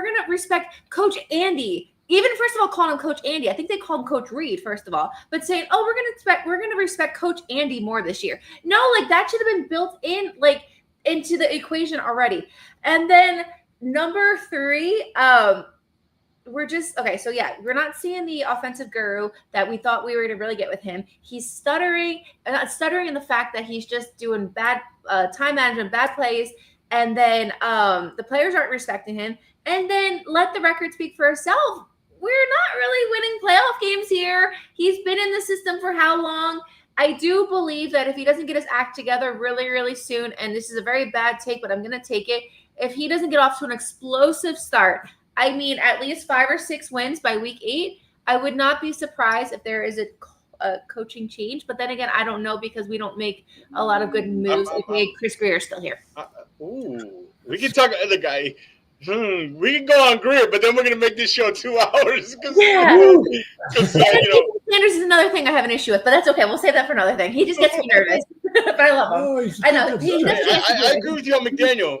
gonna respect Coach Andy. Even first of all, calling him Coach Andy. I think they call him Coach Reed, first of all, but saying, oh, we're gonna respect Coach Andy more this year. No, like that should have been built in, like into the equation already. And then number three, we're just okay. So yeah, we're not seeing the offensive guru that we thought we were going to really get with him. He's stuttering in the fact that he's just doing bad time management, bad plays. And then the players aren't respecting him. And then let the record speak for itself. We're not really winning playoff games here. He's been in the system for how long? I do believe that if he doesn't get his act together really, really soon, and this is a very bad take, but I'm going to take it. If he doesn't get off to an explosive start, I mean, at least 5 or 6 wins by week 8, I would not be surprised if there is a coaching change. But then again, I don't know because we don't make a lot of good moves. Okay, Chris Greer's still here. We can talk other guy. We can go on Greer, but then we're gonna make this show 2 hours. Sanders is another thing I have an issue with, but that's okay. We'll save that for another thing. He just gets me nervous, but I love him. I know. I agree with you on McDaniel.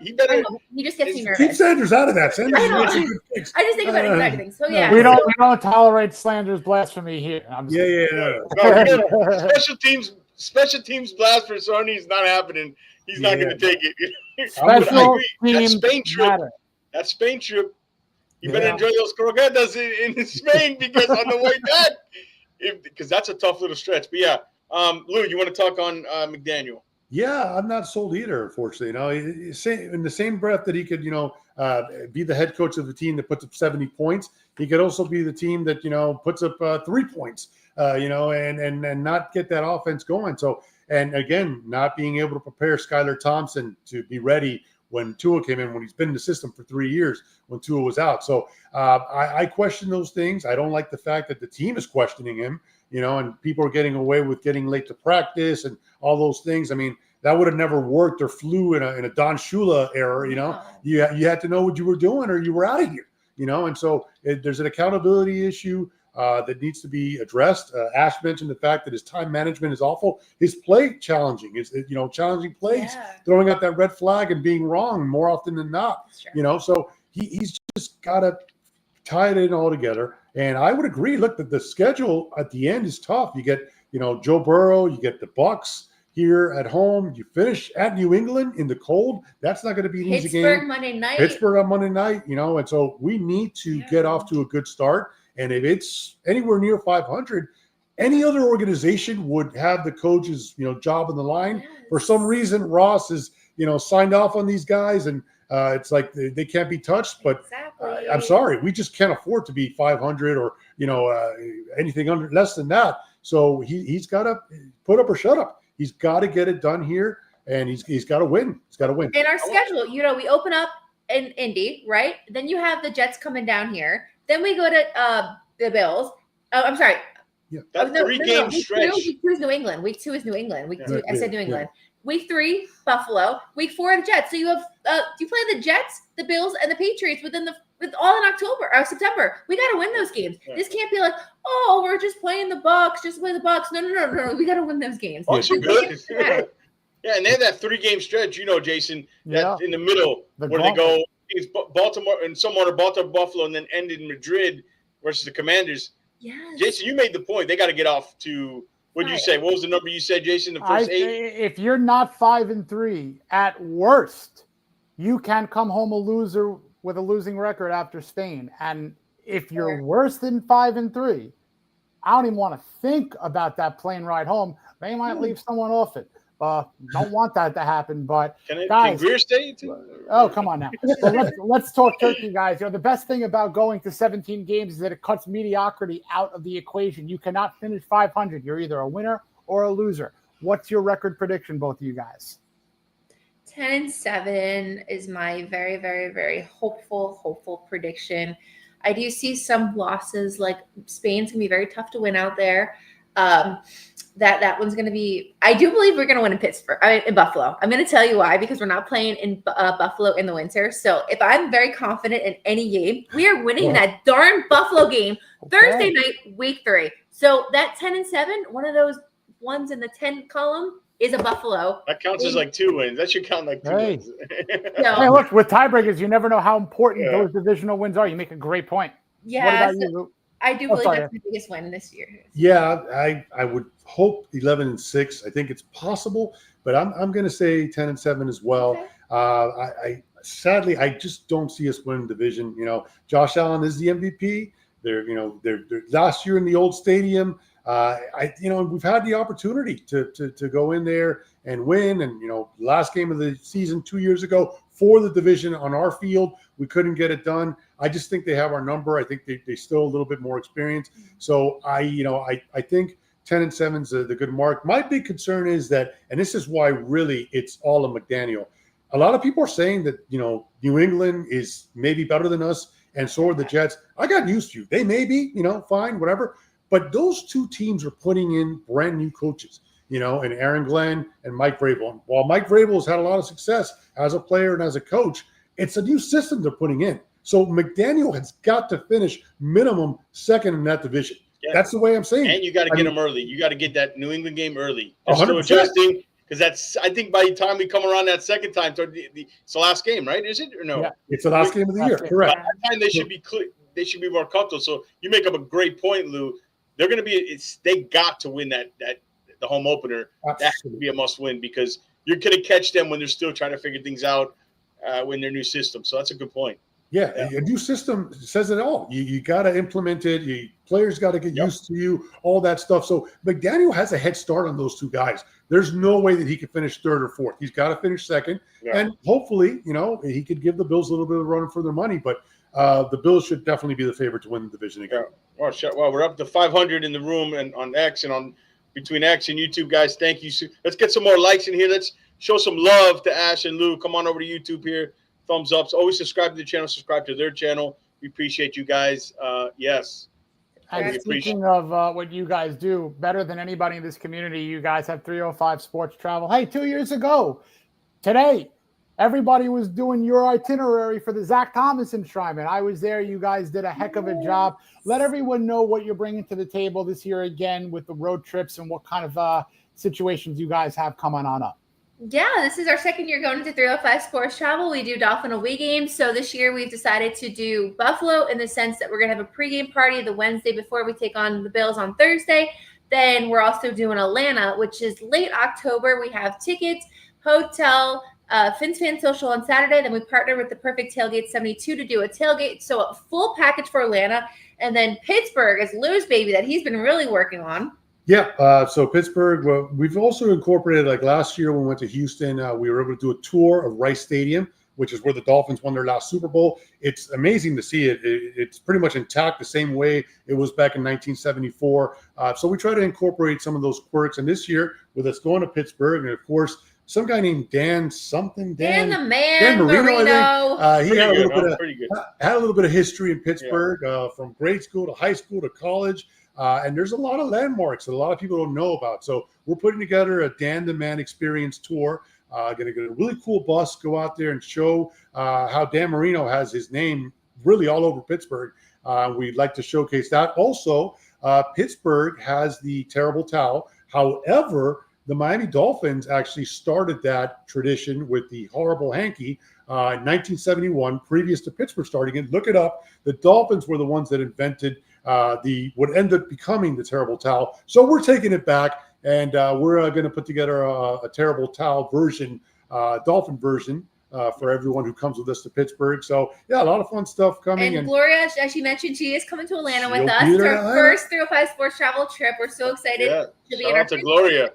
He better. He just gets me nervous. Keep Sanders out of that. Sanders I just think about everything. So yeah, we don't tolerate slanders blasphemy here. Special teams blast for Sony is not happening. He's not going to take it. Special teams that Spain trip, you better enjoy those croquetas in Spain because on the way back, because that's a tough little stretch. But yeah, Lou, you want to talk on McDaniel? Yeah, I'm not sold either, unfortunately. In the same breath that he could, be the head coach of the team that puts up 70 points, he could also be the team that, puts up 3 points, and not get that offense going. So, and again, not being able to prepare Skylar Thompson to be ready when Tua came in, when he's been in the system for 3 years, when Tua was out. So I question those things. I don't like the fact that the team is questioning him, and people are getting away with getting late to practice and all those things. I mean, that would have never worked or flew in a Don Shula era, You had to know what you were doing or you were out of here, and so there's an accountability issue that needs to be addressed. Ash mentioned the fact that his time management is awful. His play challenging, challenging plays, throwing out that red flag and being wrong more often than not. So he's just got to tie it in all together. And I would agree. Look, the schedule at the end is tough. You get, Joe Burrow, you get the Bucs here at home. You finish at New England in the cold. That's not going to be an easy game. Pittsburgh on Monday night, and so we need to get off to a good start. And if it's anywhere near 500, any other organization would have the coach's, job on the line. Yes. For some reason, Ross is, signed off on these guys, and it's like they can't be touched. But I'm sorry, we just can't afford to be 500 or anything less than that. So he's got to put up or shut up. He's got to get it done here, and he's got to win. He's got to win. In our schedule, we open up in Indy, right? Then you have the Jets coming down here. Then we go to the Bills. Oh, I'm sorry. Yeah. That 3-game stretch. Week 2 is New England. Week 2 is New England. Week 2, I said New England. Week 3, Buffalo. Week 4, the Jets. So you have you play the Jets, the Bills, and the Patriots with all in October or September. We got to win those games. Yeah. This can't be like, oh, we're just playing the Bucs. Just play the Bucs. No. We got to win those games. Oh, good. Yeah, and they have that 3-game stretch, Jason, that's in the middle where they go. It's Baltimore and some order, Baltimore, Buffalo, and then end in Madrid versus the Commanders. Yes. Jason, you made the point. They got to get off to what did you say? What was the number you said, Jason? The first 8? If you're not 5-3, at worst, you can come home a loser with a losing record after Spain. And if you're worse than 5-3, I don't even want to think about that plane ride home. They might leave someone off it. Don't want that to happen, but guys, can Greer stay too? Oh, come on now. So let's talk turkey, guys. The best thing about going to 17 games is that it cuts mediocrity out of the equation. You cannot finish 500. You're either a winner or a loser. What's your record prediction, both of you guys? 10-7 is my very, very, very hopeful prediction. I do see some losses, like Spain's gonna be very tough to win out there. That one's gonna be. I do believe we're gonna win in Buffalo. I'm gonna tell you why, because we're not playing in Buffalo in the winter. So if I'm very confident in any game, we are winning that darn Buffalo game Thursday night, week 3. So that 10-7, one of those ones in the 10 column is a Buffalo. That counts as like 2 wins. That should count like 2 wins. Hey, look, with tiebreakers, you never know how important those divisional wins are. You make a great point. Yeah, what about you, Lou? I do believe that's the biggest win this year. Yeah, I would hope 11-6. I think it's possible, but I'm going to say 10-7 as well. Okay. Sadly, I just don't see us winning division. You know, Josh Allen is the MVP. They're last year in the old stadium. We've had the opportunity to go in there and win. And, last game of the season 2 years ago for the division on our field, we couldn't get it done. I just think they have our number. I think they still a little bit more experience. So I think 10-7 is the good mark. My big concern is that, and this is why really it's all of McDaniel. A lot of people are saying that, New England is maybe better than us, and so are the Jets. I got used to you. They may be, fine, whatever. But those two teams are putting in brand new coaches, and Aaron Glenn and Mike Vrabel. And while Mike Vrabel has had a lot of success as a player and as a coach, it's a new system they're putting in. So McDaniel has got to finish minimum second in that division. Yeah. That's the way I'm saying. And you got to get them early. You got to get that New England game early. They're still adjusting, because I think by the time we come around that second time, it's the last game, right? Is it or no? Yeah, it's the last game of the year. Correct. By that time, they should be clear. They should be more comfortable. So you make up a great point, Lou. They're going to be. They got to win that the home opener. Absolutely. That has to be a must win, because you're going to catch them when they're still trying to figure things out in their new system. So that's a good point. Yeah, a new system says it all. You got to implement it. Players got to get used to you, all that stuff. So McDaniel has a head start on those two guys. There's no way that he could finish third or fourth. He's got to finish second. Yeah. And hopefully, he could give the Bills a little bit of a run for their money. But the Bills should definitely be the favorite to win the division again. Yeah. Well, we're up to 500 in the room and on X and on between X and YouTube, guys. Thank you. Let's get some more likes in here. Let's show some love to Ash and Lou. Come on over to YouTube here. Thumbs ups. Always subscribe to the channel. Subscribe to their channel. We appreciate you guys. Yes. And speaking of what you guys do, better than anybody in this community, you guys have 305 Sports Travel. Hey, 2 years ago, today, everybody was doing your itinerary for the Zach Thomas enshrinement. I was there. You guys did a heck of a job. Let everyone know what you're bringing to the table this year again with the road trips and what kind of situations you guys have coming on up. Yeah, this is our second year going to 305 Sports Travel. We do Dolphin away games. So this year we've decided to do Buffalo in the sense that we're going to have a pregame party the Wednesday before we take on the Bills on Thursday. Then we're also doing Atlanta, which is late October. We have tickets, hotel, Fins Fan Social on Saturday. Then we partner with the Perfect Tailgate 72 to do a tailgate. So a full package for Atlanta. And then Pittsburgh is Lou's baby that he's been really working on. Yeah, so Pittsburgh, well, we've also incorporated, like last year when we went to Houston, we were able to do a tour of Rice Stadium, which is where the Dolphins won their last Super Bowl. It's amazing to see it. It's pretty much intact the same way it was back in 1974. So we try to incorporate some of those quirks. And this year, with us going to Pittsburgh, and of course, some guy named Dan the man, Marino. He had a little bit of history in Pittsburgh, from grade school to high school to college. And there's a lot of landmarks that a lot of people don't know about. So we're putting together a Dan the Man experience tour. Going to get a really cool bus, go out there and show how Dan Marino has his name really all over Pittsburgh. We'd like to showcase that. Also, Pittsburgh has the terrible towel. However, the Miami Dolphins actually started that tradition with the horrible hanky in 1971, previous to Pittsburgh starting it. Look it up. The Dolphins were the ones that invented what ended up becoming the terrible towel. So we're taking it back, and we're going to put together a terrible towel version, Dolphin version, for everyone who comes with us to Pittsburgh. So yeah, a lot of fun stuff coming. And Gloria, as she mentioned, she is coming to Atlanta with us. It's her first 305 Sports Travel trip. We're so excited to be in our Gloria.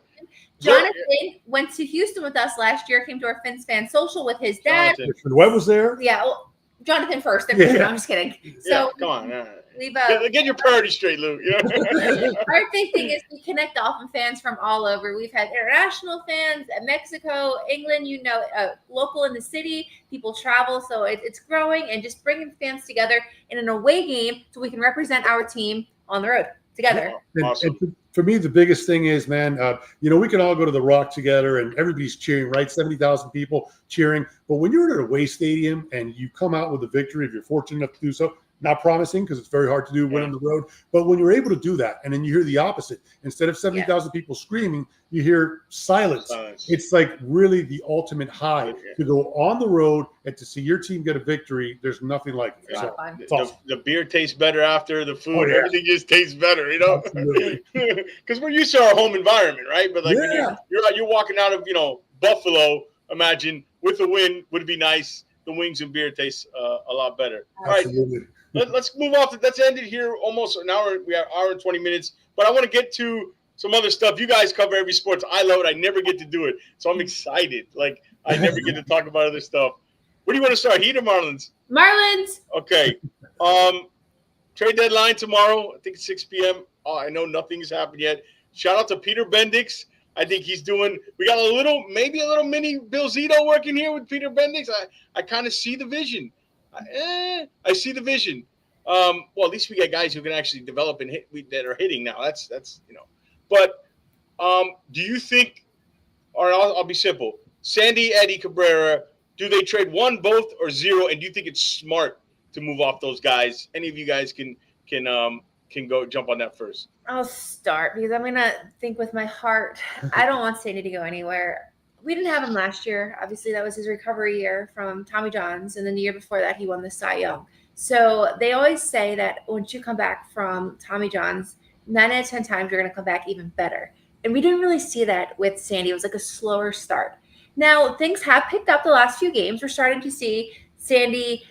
Jonathan went to Houston with us last year, came to our Fins Fan Social with his dad. Webb was there. Yeah, well, Jonathan first. I'm just kidding. So come on. We've Get your priorities straight, Lou. You know? Our big thing is we connect Dolphin fans from all over. We've had international fans at Mexico, England, local in the city. People travel, so it's growing, and just bringing fans together in an away game so we can represent our team on the road together. Awesome. And for me, the biggest thing is, man, we can all go to the Rock together and everybody's cheering, right? 70,000 people cheering. But when you're in an away stadium and you come out with a victory, if you're fortunate enough to do so, not promising because it's very hard to do when on the road, but when you're able to do that, and then you hear the opposite, instead of 70,000 people screaming, you hear silence. It's like really the ultimate high to go on the road and to see your team get a victory. There's nothing like it. Yeah. So, Awesome. The beer tastes better after the food. Everything just tastes better, you know, because we're used to our home environment, right? But like when you're walking out of Buffalo, imagine with a win would be nice. The wings and beer taste a lot better. Absolutely. All right. Let's move off. Let's end it here. Almost an hour. We have hour and 20 minutes. But I want to get to some other stuff. You guys cover every sports. I love it. I never get to do it, so I'm excited. Like I never get to talk about other stuff. Where do you want to start? Heat or Marlins? Marlins. Okay. Trade deadline tomorrow. I think it's 6 p.m. I know nothing's happened yet. Shout out to Peter Bendix. I think he's doing. We got maybe a little mini Bill Zito working here with Peter Bendix. I kind of see the vision. I see the vision. Well, at least we got guys who can actually develop and hit that are hitting now. That's But do you think? Or I'll be simple. Sandy, Eddie, Cabrera. Do they trade one, both, or zero? And do you think it's smart to move off those guys? Any of you guys can go jump on that first. I'll start because I'm gonna think with my heart. I don't want Sandy to go anywhere. We didn't have him last year. Obviously, that was his recovery year from Tommy John's. And then the year before that, he won the Cy Young. So they always say that once you come back from Tommy John's, 9 out of 10 times, you're going to come back even better. And we didn't really see that with Sandy. It was like a slower start. Now, things have picked up the last few games. We're starting to see Sandy,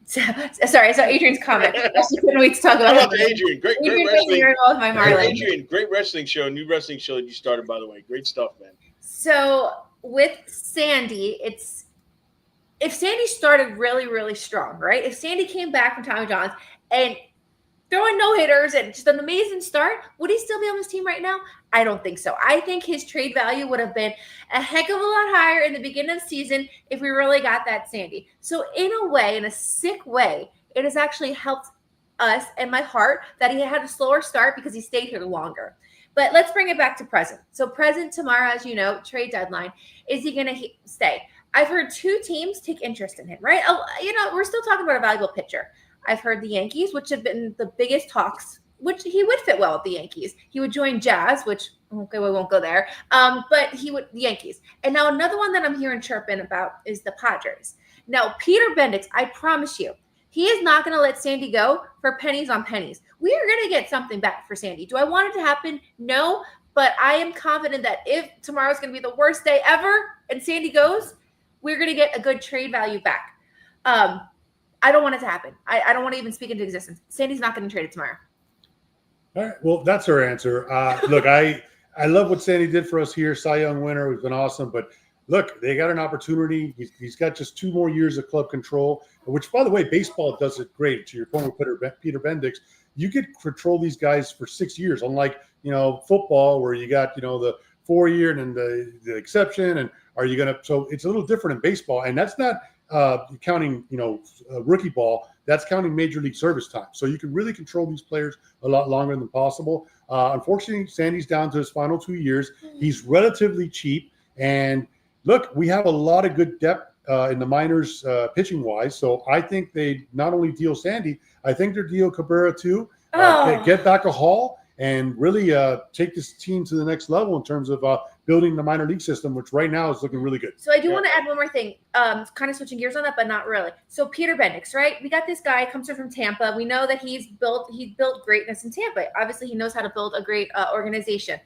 sorry, I saw Adrian's comment. I couldn't wait to talk about Adrian. Great wrestling. Great wrestling show. New wrestling show that you started, by the way. Great stuff, man. So with Sandy, if Sandy started really, really strong, right? If Sandy came back from Tommy John's and throwing no-hitters and just an amazing start, would he still be on this team right now? I don't think so. I think his trade value would have been a heck of a lot higher in the beginning of the season if we really got that Sandy. So in a way, in a sick way, it has actually helped us and my heart that he had a slower start because he stayed here longer. But let's bring it back to present. So present tomorrow, as you know, trade deadline. Is he going to stay? I've heard 2 teams take interest in him, right? We're still talking about a valuable pitcher. I've heard the Yankees, which have been the biggest talks, which he would fit well with the Yankees. He would join Jazz, which, okay, we won't go there. But the Yankees. And now another one that I'm hearing chirping about is the Padres. Now, Peter Bendix, I promise you, he is not going to let Sandy go for pennies on pennies. We are going to get something back for Sandy. Do I want it to happen? No, but I am confident that if tomorrow's going to be the worst day ever and Sandy goes, we're going to get a good trade value back. I don't want it to happen. I don't want to even speak into existence. Sandy's not going to trade it tomorrow. All right. Well, that's her answer. Look, I love what Sandy did for us here. Cy Young winner. It's been awesome. But look, they got an opportunity. He's got just 2 more years of club control, which, by the way, baseball does it great. To your point with Peter Bendix, you could control these guys for 6 years, unlike, football where you got, the 4-year and then the exception. And are you going to – so it's a little different in baseball. And that's not counting, rookie ball. That's counting major league service time. So you can really control these players a lot longer than possible. Unfortunately, Sandy's down to his final 2 years. He's relatively cheap. And look, we have a lot of good depth in the minors pitching wise. So I think they not only deal Sandy, I think they're deal Cabrera too. Get back a haul and really take this team to the next level in terms of building the minor league system, which right now is looking really good. So I do want to add one more thing, kind of switching gears on that, but not really. So Peter Bendix, right? We got this guy, comes from Tampa. We know that he's built greatness in Tampa. Obviously, he knows how to build a great organization.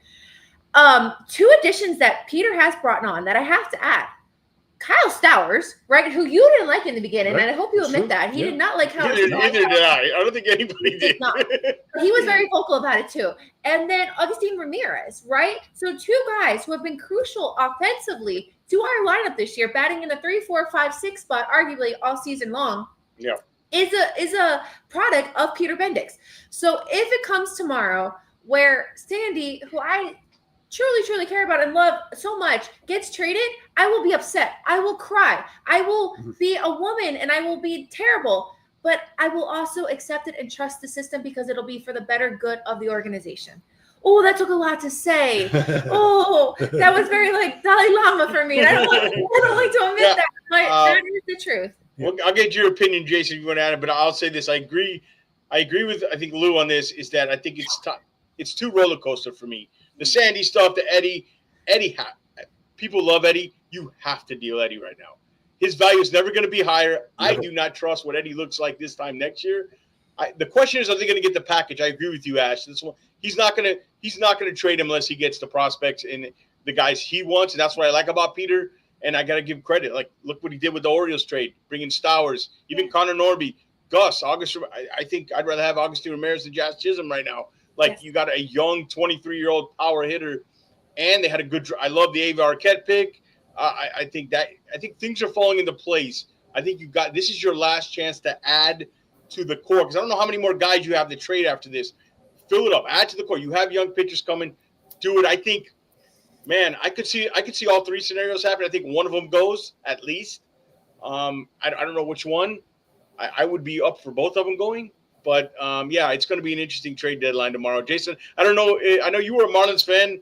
2 additions that Peter has brought on that I have to add. Kyle Stowers, right, who you didn't like in the beginning, right. And I hope you admit that. He did not like Kyle Stowers. Neither did I. I don't think anybody did. He was very vocal about it too. And then Augustine Ramirez, right? So 2 guys who have been crucial offensively to our lineup this year, batting in the 3, 4, 5, 6 spot, arguably all season long. Yeah. is a product of Peter Bendix. So if it comes tomorrow where Sandy, who I truly care about and love so much, gets traded, I will be upset. I will cry. I will be a woman and I will be terrible. But I will also accept it and trust the system because it'll be for the better good of the organization. Oh, that took a lot to say. Oh, that was very like Dalai Lama for me. I don't like to admit that, but that is the truth. Well, I'll get your opinion, Jason, if you want to add it, but I'll say this. I agree with, I think, Lou on this, is that I think it's too roller coaster for me. The Sandy stuff, the Eddie, people love Eddie. You have to deal Eddie right now. His value is never going to be higher. I do not trust what Eddie looks like this time next year. The question is, are they going to get the package? I agree with you, Ash. This one, he's not going to trade him unless he gets the prospects and the guys he wants, and that's what I like about Peter. And I got to give credit. Like, look what he did with the Orioles trade, bringing Stowers, even Connor Norby, Gus, August. I think I'd rather have Augustine Ramirez than Jazz Chisholm right now. Like, you got a young 23-year-old power hitter, and they had a good. I love the Ava Arquette pick. I think things are falling into place. I think this is your last chance to add to the core, because I don't know how many more guys you have to trade after this. Fill it up, add to the core. You have young pitchers coming. Do it. I think, man, I could see all three scenarios happen. I think one of them goes at least. I don't know which one. I would be up for both of them going. But, it's going to be an interesting trade deadline tomorrow. Jason, I don't know. I know you were a Marlins fan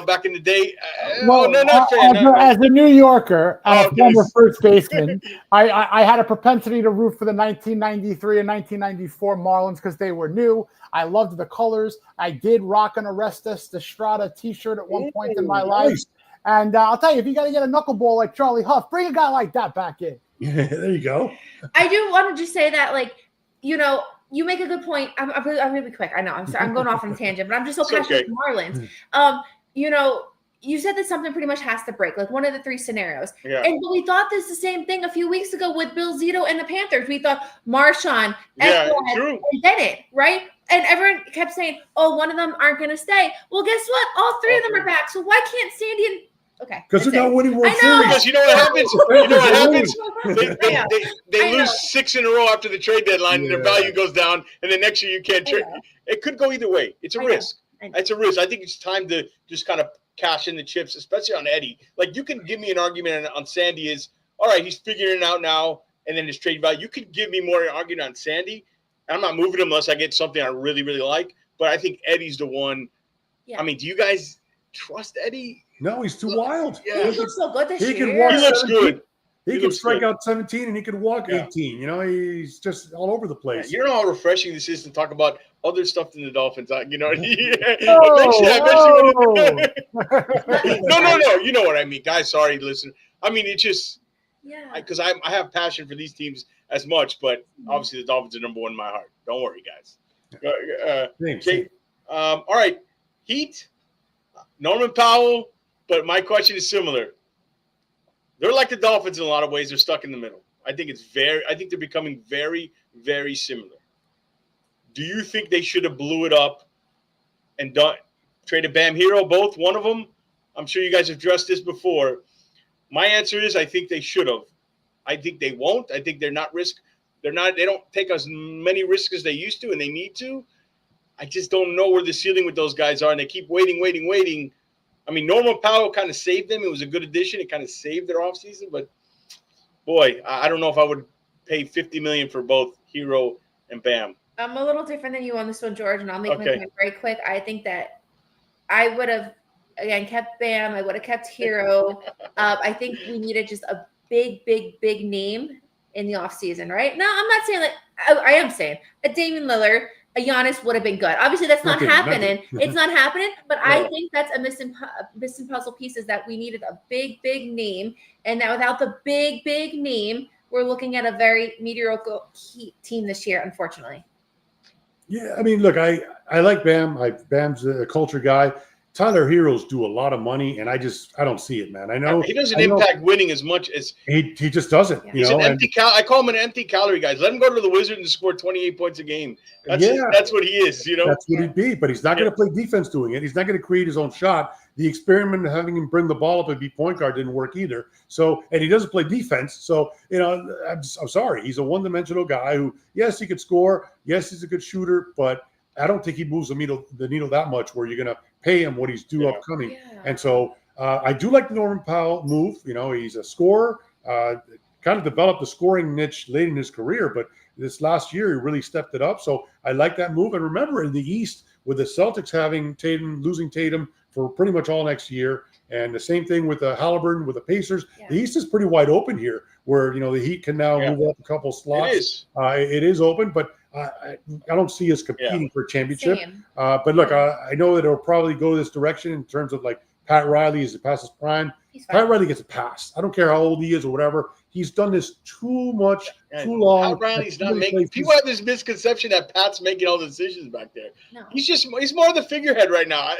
back in the day. As a New Yorker, former first baseman, I had a propensity to root for the 1993 and 1994 Marlins because they were new. I loved the colors. I did rock an Orestes Estrada T-shirt at one point in my life. And I'll tell you, if you got to get a knuckleball like Charlie Huff, bring a guy like that back in. There you go. I do want to just say that, like, you make a good point. I'm really quick. I know. I'm sorry. I'm going off on a tangent, but I'm just so passionate with Marlins. You said that something pretty much has to break, like one of the three scenarios. Yeah. And we thought this the same thing a few weeks ago with Bill Zito and the Panthers. We thought Marshawn, and Bennett, right? And everyone kept saying, "Oh, one of them aren't going to stay." Well, guess what? All three of them are back. So why can't Sandy and because they're not winning World Series. Because you know what happens? They lose 6 in a row after the trade deadline, and their value goes down, and the next year you can't trade. It could go either way. It's a risk. It's a risk. I think it's time to just kind of cash in the chips, especially on Eddie. Like, you can give me an argument on Sandy is, all right, he's figuring it out now, and then his trade value. You could give me more argument on Sandy, and I'm not moving him unless I get something I really, really like. But I think Eddie's the one. Yeah. I mean, do you guys trust Eddie? No, he's too wild. Yeah. He looks so good this year. He looks good. He can strike out 17 and he can walk 18. He's just all over the place. You know how refreshing this is to talk about other stuff than the Dolphins. No. You know what I mean, guys. Sorry, listen. I mean, it's just because I have passion for these teams as much, but obviously the Dolphins are number one in my heart. Don't worry, guys. Okay. All right, Heat. Norman Powell. But my question is similar. They're like the Dolphins in a lot of ways. They're stuck in the middle. I think they're becoming very, very similar. Do you think they should have blew it up and traded Bam Hero, both, one of them? I'm sure you guys have addressed this before. My answer is I think they should have. I think they won't. I think they don't take as many risks as they used to, and they need to. I just don't know where the ceiling with those guys are, and they keep waiting. I mean, Norman Powell kind of saved them. It was a good addition. It kind of saved their offseason. But, boy, I don't know if I would pay $50 million for both Hero and Bam. I'm a little different than you on this one, George, and I'll make my point very quick. I think that I would have, again, kept Bam. I would have kept Hero. I think we needed just a big name in the offseason, right? No, I'm not saying I am saying a Damian Lillard, a Giannis would have been good. Obviously, that's not happening. It's not happening, but I think that's a missing puzzle piece is that we needed a big name, and that without the big name, we're looking at a very mediocre team this year, unfortunately. Yeah, I mean, look, I like Bam. Bam's a culture guy. Tyler Heroes do a lot of money, and I don't see it, man. I know he doesn't impact winning as much as he just doesn't. He's an empty I call him an empty calorie guy. Let him go to the Wizards and score 28 points a game. That's what he is. That's what he'd be. But he's not going to play defense doing it. He's not going to create his own shot. the experiment of having him bring the ball up and be point guard didn't work either. So, and he doesn't play defense. So, I'm sorry. He's a one-dimensional guy who, yes, he could score. Yes, he's a good shooter, but I don't think he moves the needle that much where you're going to pay him what he's due upcoming. Yeah. And so I do like the Norman Powell move. He's a scorer, kind of developed the scoring niche late in his career, but this last year he really stepped it up. So I like that move. And remember, in the East, with the Celtics having losing Tatum for pretty much all next year, and the same thing with Halliburton with the Pacers, the East is pretty wide open here, where the Heat can now move up a couple slots. It is open, but I don't see us competing for a championship. But look, I know that it'll probably go this direction in terms of like Pat Riley as he passes prime. Pat Riley gets a pass. I don't care how old he is or whatever. He's done this too much, too long. Pat Riley's not making. People have this misconception that Pat's making all the decisions back there. No. He's more the figurehead right now.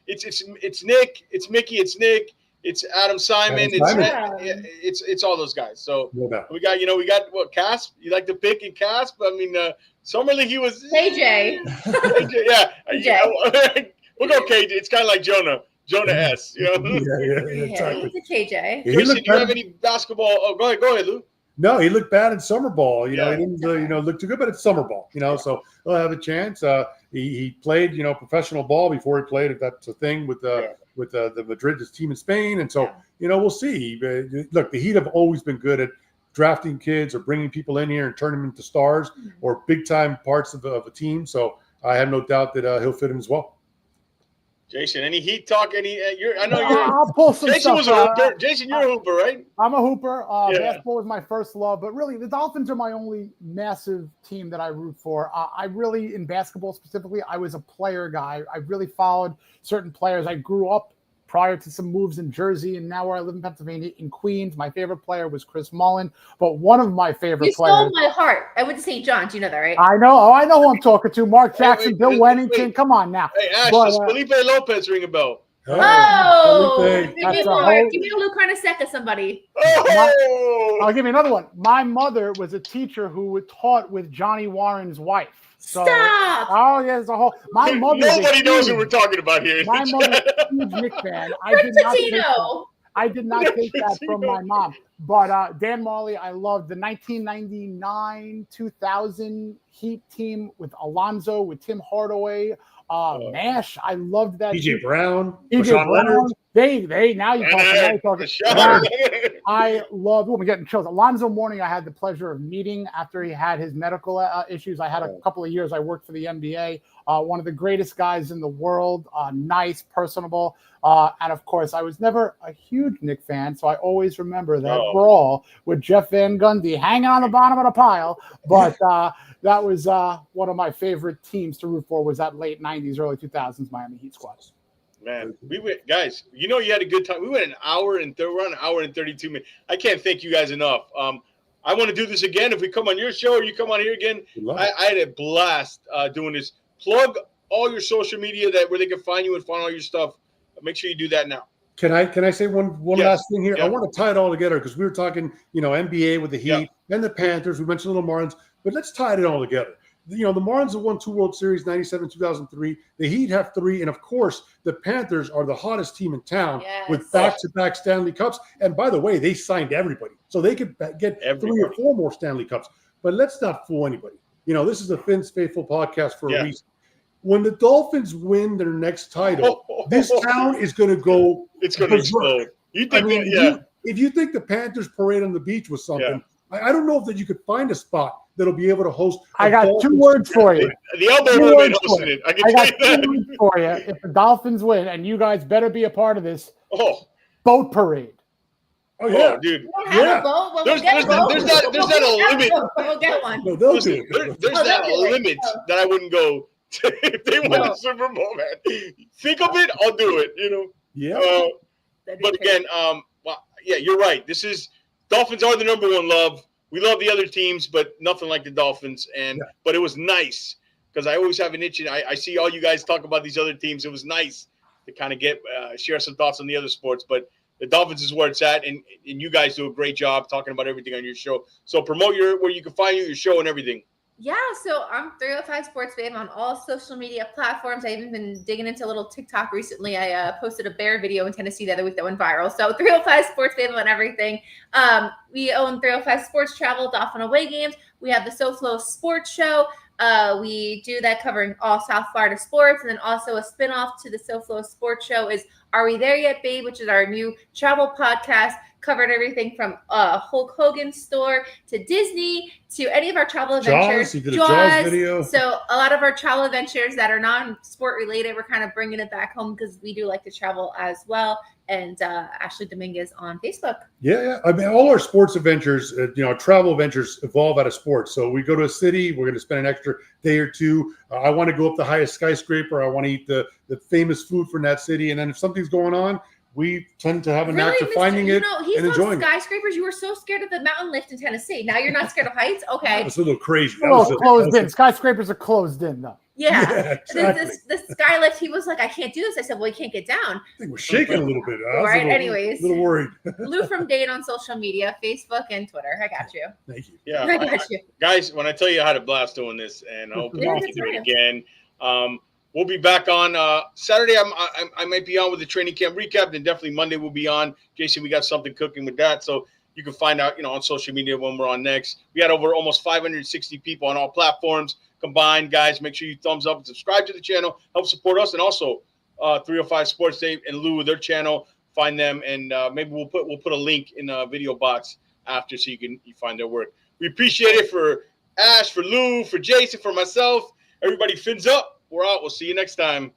It's Nick, it's Mickey, it's Nick, it's Adam Simon, it's all those guys. So we got what, Casp? You like to pick in Casp? I mean, Summer League he was KJ. KJ. We'll go KJ. It's kind of like Jonah S. Yeah, exactly. He's a KJ. Do you have any basketball? Oh, go ahead, Lou. No, he looked bad in summer ball. He didn't look too good, but it's summer ball. So he'll have a chance. He played professional ball before he played. If that's a thing with the Madrid team in Spain, and so we'll see. Look, the Heat have always been good at drafting kids or bringing people in here and turning them into stars or big time parts of a team. So I have no doubt that he'll fit in as well. Jason, any Heat talk? I'll pull some Jason stuff. Was a hooper. Jason, you're a hooper, right? I'm a hooper. Basketball was my first love, but really the Dolphins are my only massive team that I root for. I really, in basketball specifically, I was a player guy. I really followed certain players. I grew up prior to some moves in Jersey, and now where I live in Pennsylvania, in Queens. My favorite player was Chris Mullin, but one of my favorite players. You stole my heart. I went to St. John's. You know that, right? I know. I know who I'm talking to. Mark Jackson, Bill Wennington. Come on now. Hey, Ash, does Felipe Lopez ring a bell? Give me a Luke Carnesecca, somebody. I'll give you another one. My mother was a teacher who taught with Johnny Warren's wife. So, stop! Oh, yeah, there's a whole. My mother. Nobody knows who we're talking about here. My mother's a huge Knick fan. I did not take that from my mom. But Dan Marley, I loved the 1999-2000 Heat team with Alonzo, with Tim Hardaway, Nash. I loved that. PJ Brown, Leonard. They now you're talking. I love. We're getting chills. Alonzo Mourning, I had the pleasure of meeting after he had his medical issues. I had a couple of years. I worked for the NBA. One of the greatest guys in the world. Nice, personable, and of course, I was never a huge Knick fan, so I always remember that brawl with Jeff Van Gundy hanging on the bottom of the pile. But that was one of my favorite teams to root for. Was that late '90s, early 2000s Miami Heat squads. Man, we went, guys. You had a good time. We went we're on an hour and 32 minutes. I can't thank you guys enough. I want to do this again. If we come on your show or you come on here again, I had a blast doing this. Plug all your social media where they can find you and find all your stuff. Make sure you do that now. Can I say one last thing here? I want to tie it all together because we were talking, NBA with the Heat and the Panthers. We mentioned little Marlins, but let's tie it all together. The Marlins have won 2 World Series, 97, 2003. The Heat have 3. And, of course, the Panthers are the hottest team in town with back-to-back Stanley Cups. And, by the way, they signed everybody. So they could get 3 or 4 more Stanley Cups. But let's not fool anybody. This is a Finn's Faithful podcast for a reason. When the Dolphins win their next title, this town is going to go. It's going to explode. If you think the Panthers parade on the beach was something, I don't know if you could find a spot that'll be able to host. I got Dolphins 2 words for you. The elbow room ain't hosting it. I got 2 words for you. If the Dolphins win, and you guys better be a part of this, boat parade. Oh yeah, dude. There's not a limit. We'll get one. No, they'll do it. There's not a limit that I wouldn't go. If they win the Super Bowl, man, think of it. I'll do it. Yeah. But again, you're right. Dolphins are the number 1 love. We love the other teams, but nothing like the Dolphins. But it was nice because I always have an itch, and I see all you guys talk about these other teams. It was nice to kind of share some thoughts on the other sports, but the Dolphins is where it's at, and you guys do a great job talking about everything on your show. So promote where you can find your show and everything. Yeah, so I'm 305 Sports Babe on all social media platforms. I even been digging into a little TikTok recently. I posted a bear video in Tennessee the other week that went viral. So 305 Sports Babe on everything. We own 305 Sports Travel, Dolphin Away Games. We have the SoFlo Sports Show. We do that covering all South Florida sports. And then also a spinoff to the SoFlo Sports Show is Are We There Yet, Babe? Which is our new travel podcast. Covered everything from Hulk Hogan's store to Disney to any of our travel adventures. Jaws, you did a Jaws video. So a lot of our travel adventures that are non-sport related, we're kind of bringing it back home because we do like to travel as well. And Ashley Dominguez on Facebook. Yeah. I mean, all our sports adventures, travel adventures evolve out of sports. So we go to a city, we're going to spend an extra day or two. I want to go up the highest skyscraper. I want to eat the famous food from that city. And then if something's going on, we tend to have a knack to finding it and enjoying it. Skyscrapers. You were so scared of the mountain lift in Tennessee. Now you're not scared of heights? Okay. That was a little crazy. Closed in. Skyscrapers are closed in, though. Yeah. Exactly. The sky lift, he was like, I can't do this. I said, well, you can't get down. I think we're shaking a little bit. Anyways. A little worried. Lou from Dade on social media, Facebook and Twitter. I got you. Thank you. Yeah. I got you. Guys, when I tell you I had a blast doing this, and I hope we can do it again. We'll be back on Saturday. I might be on with the training camp recap. Then definitely Monday we'll be on. Jason, we got something cooking with that. So you can find out, on social media when we're on next. We had over almost 560 people on all platforms combined. Guys, make sure you thumbs up and subscribe to the channel. Help support us. And also 305 Sports Dave and Lou, their channel. Find them, and maybe we'll put a link in the video box after so you find their work. We appreciate it for Ash, for Lou, for Jason, for myself. Everybody, fins up. We're out. We'll see you next time.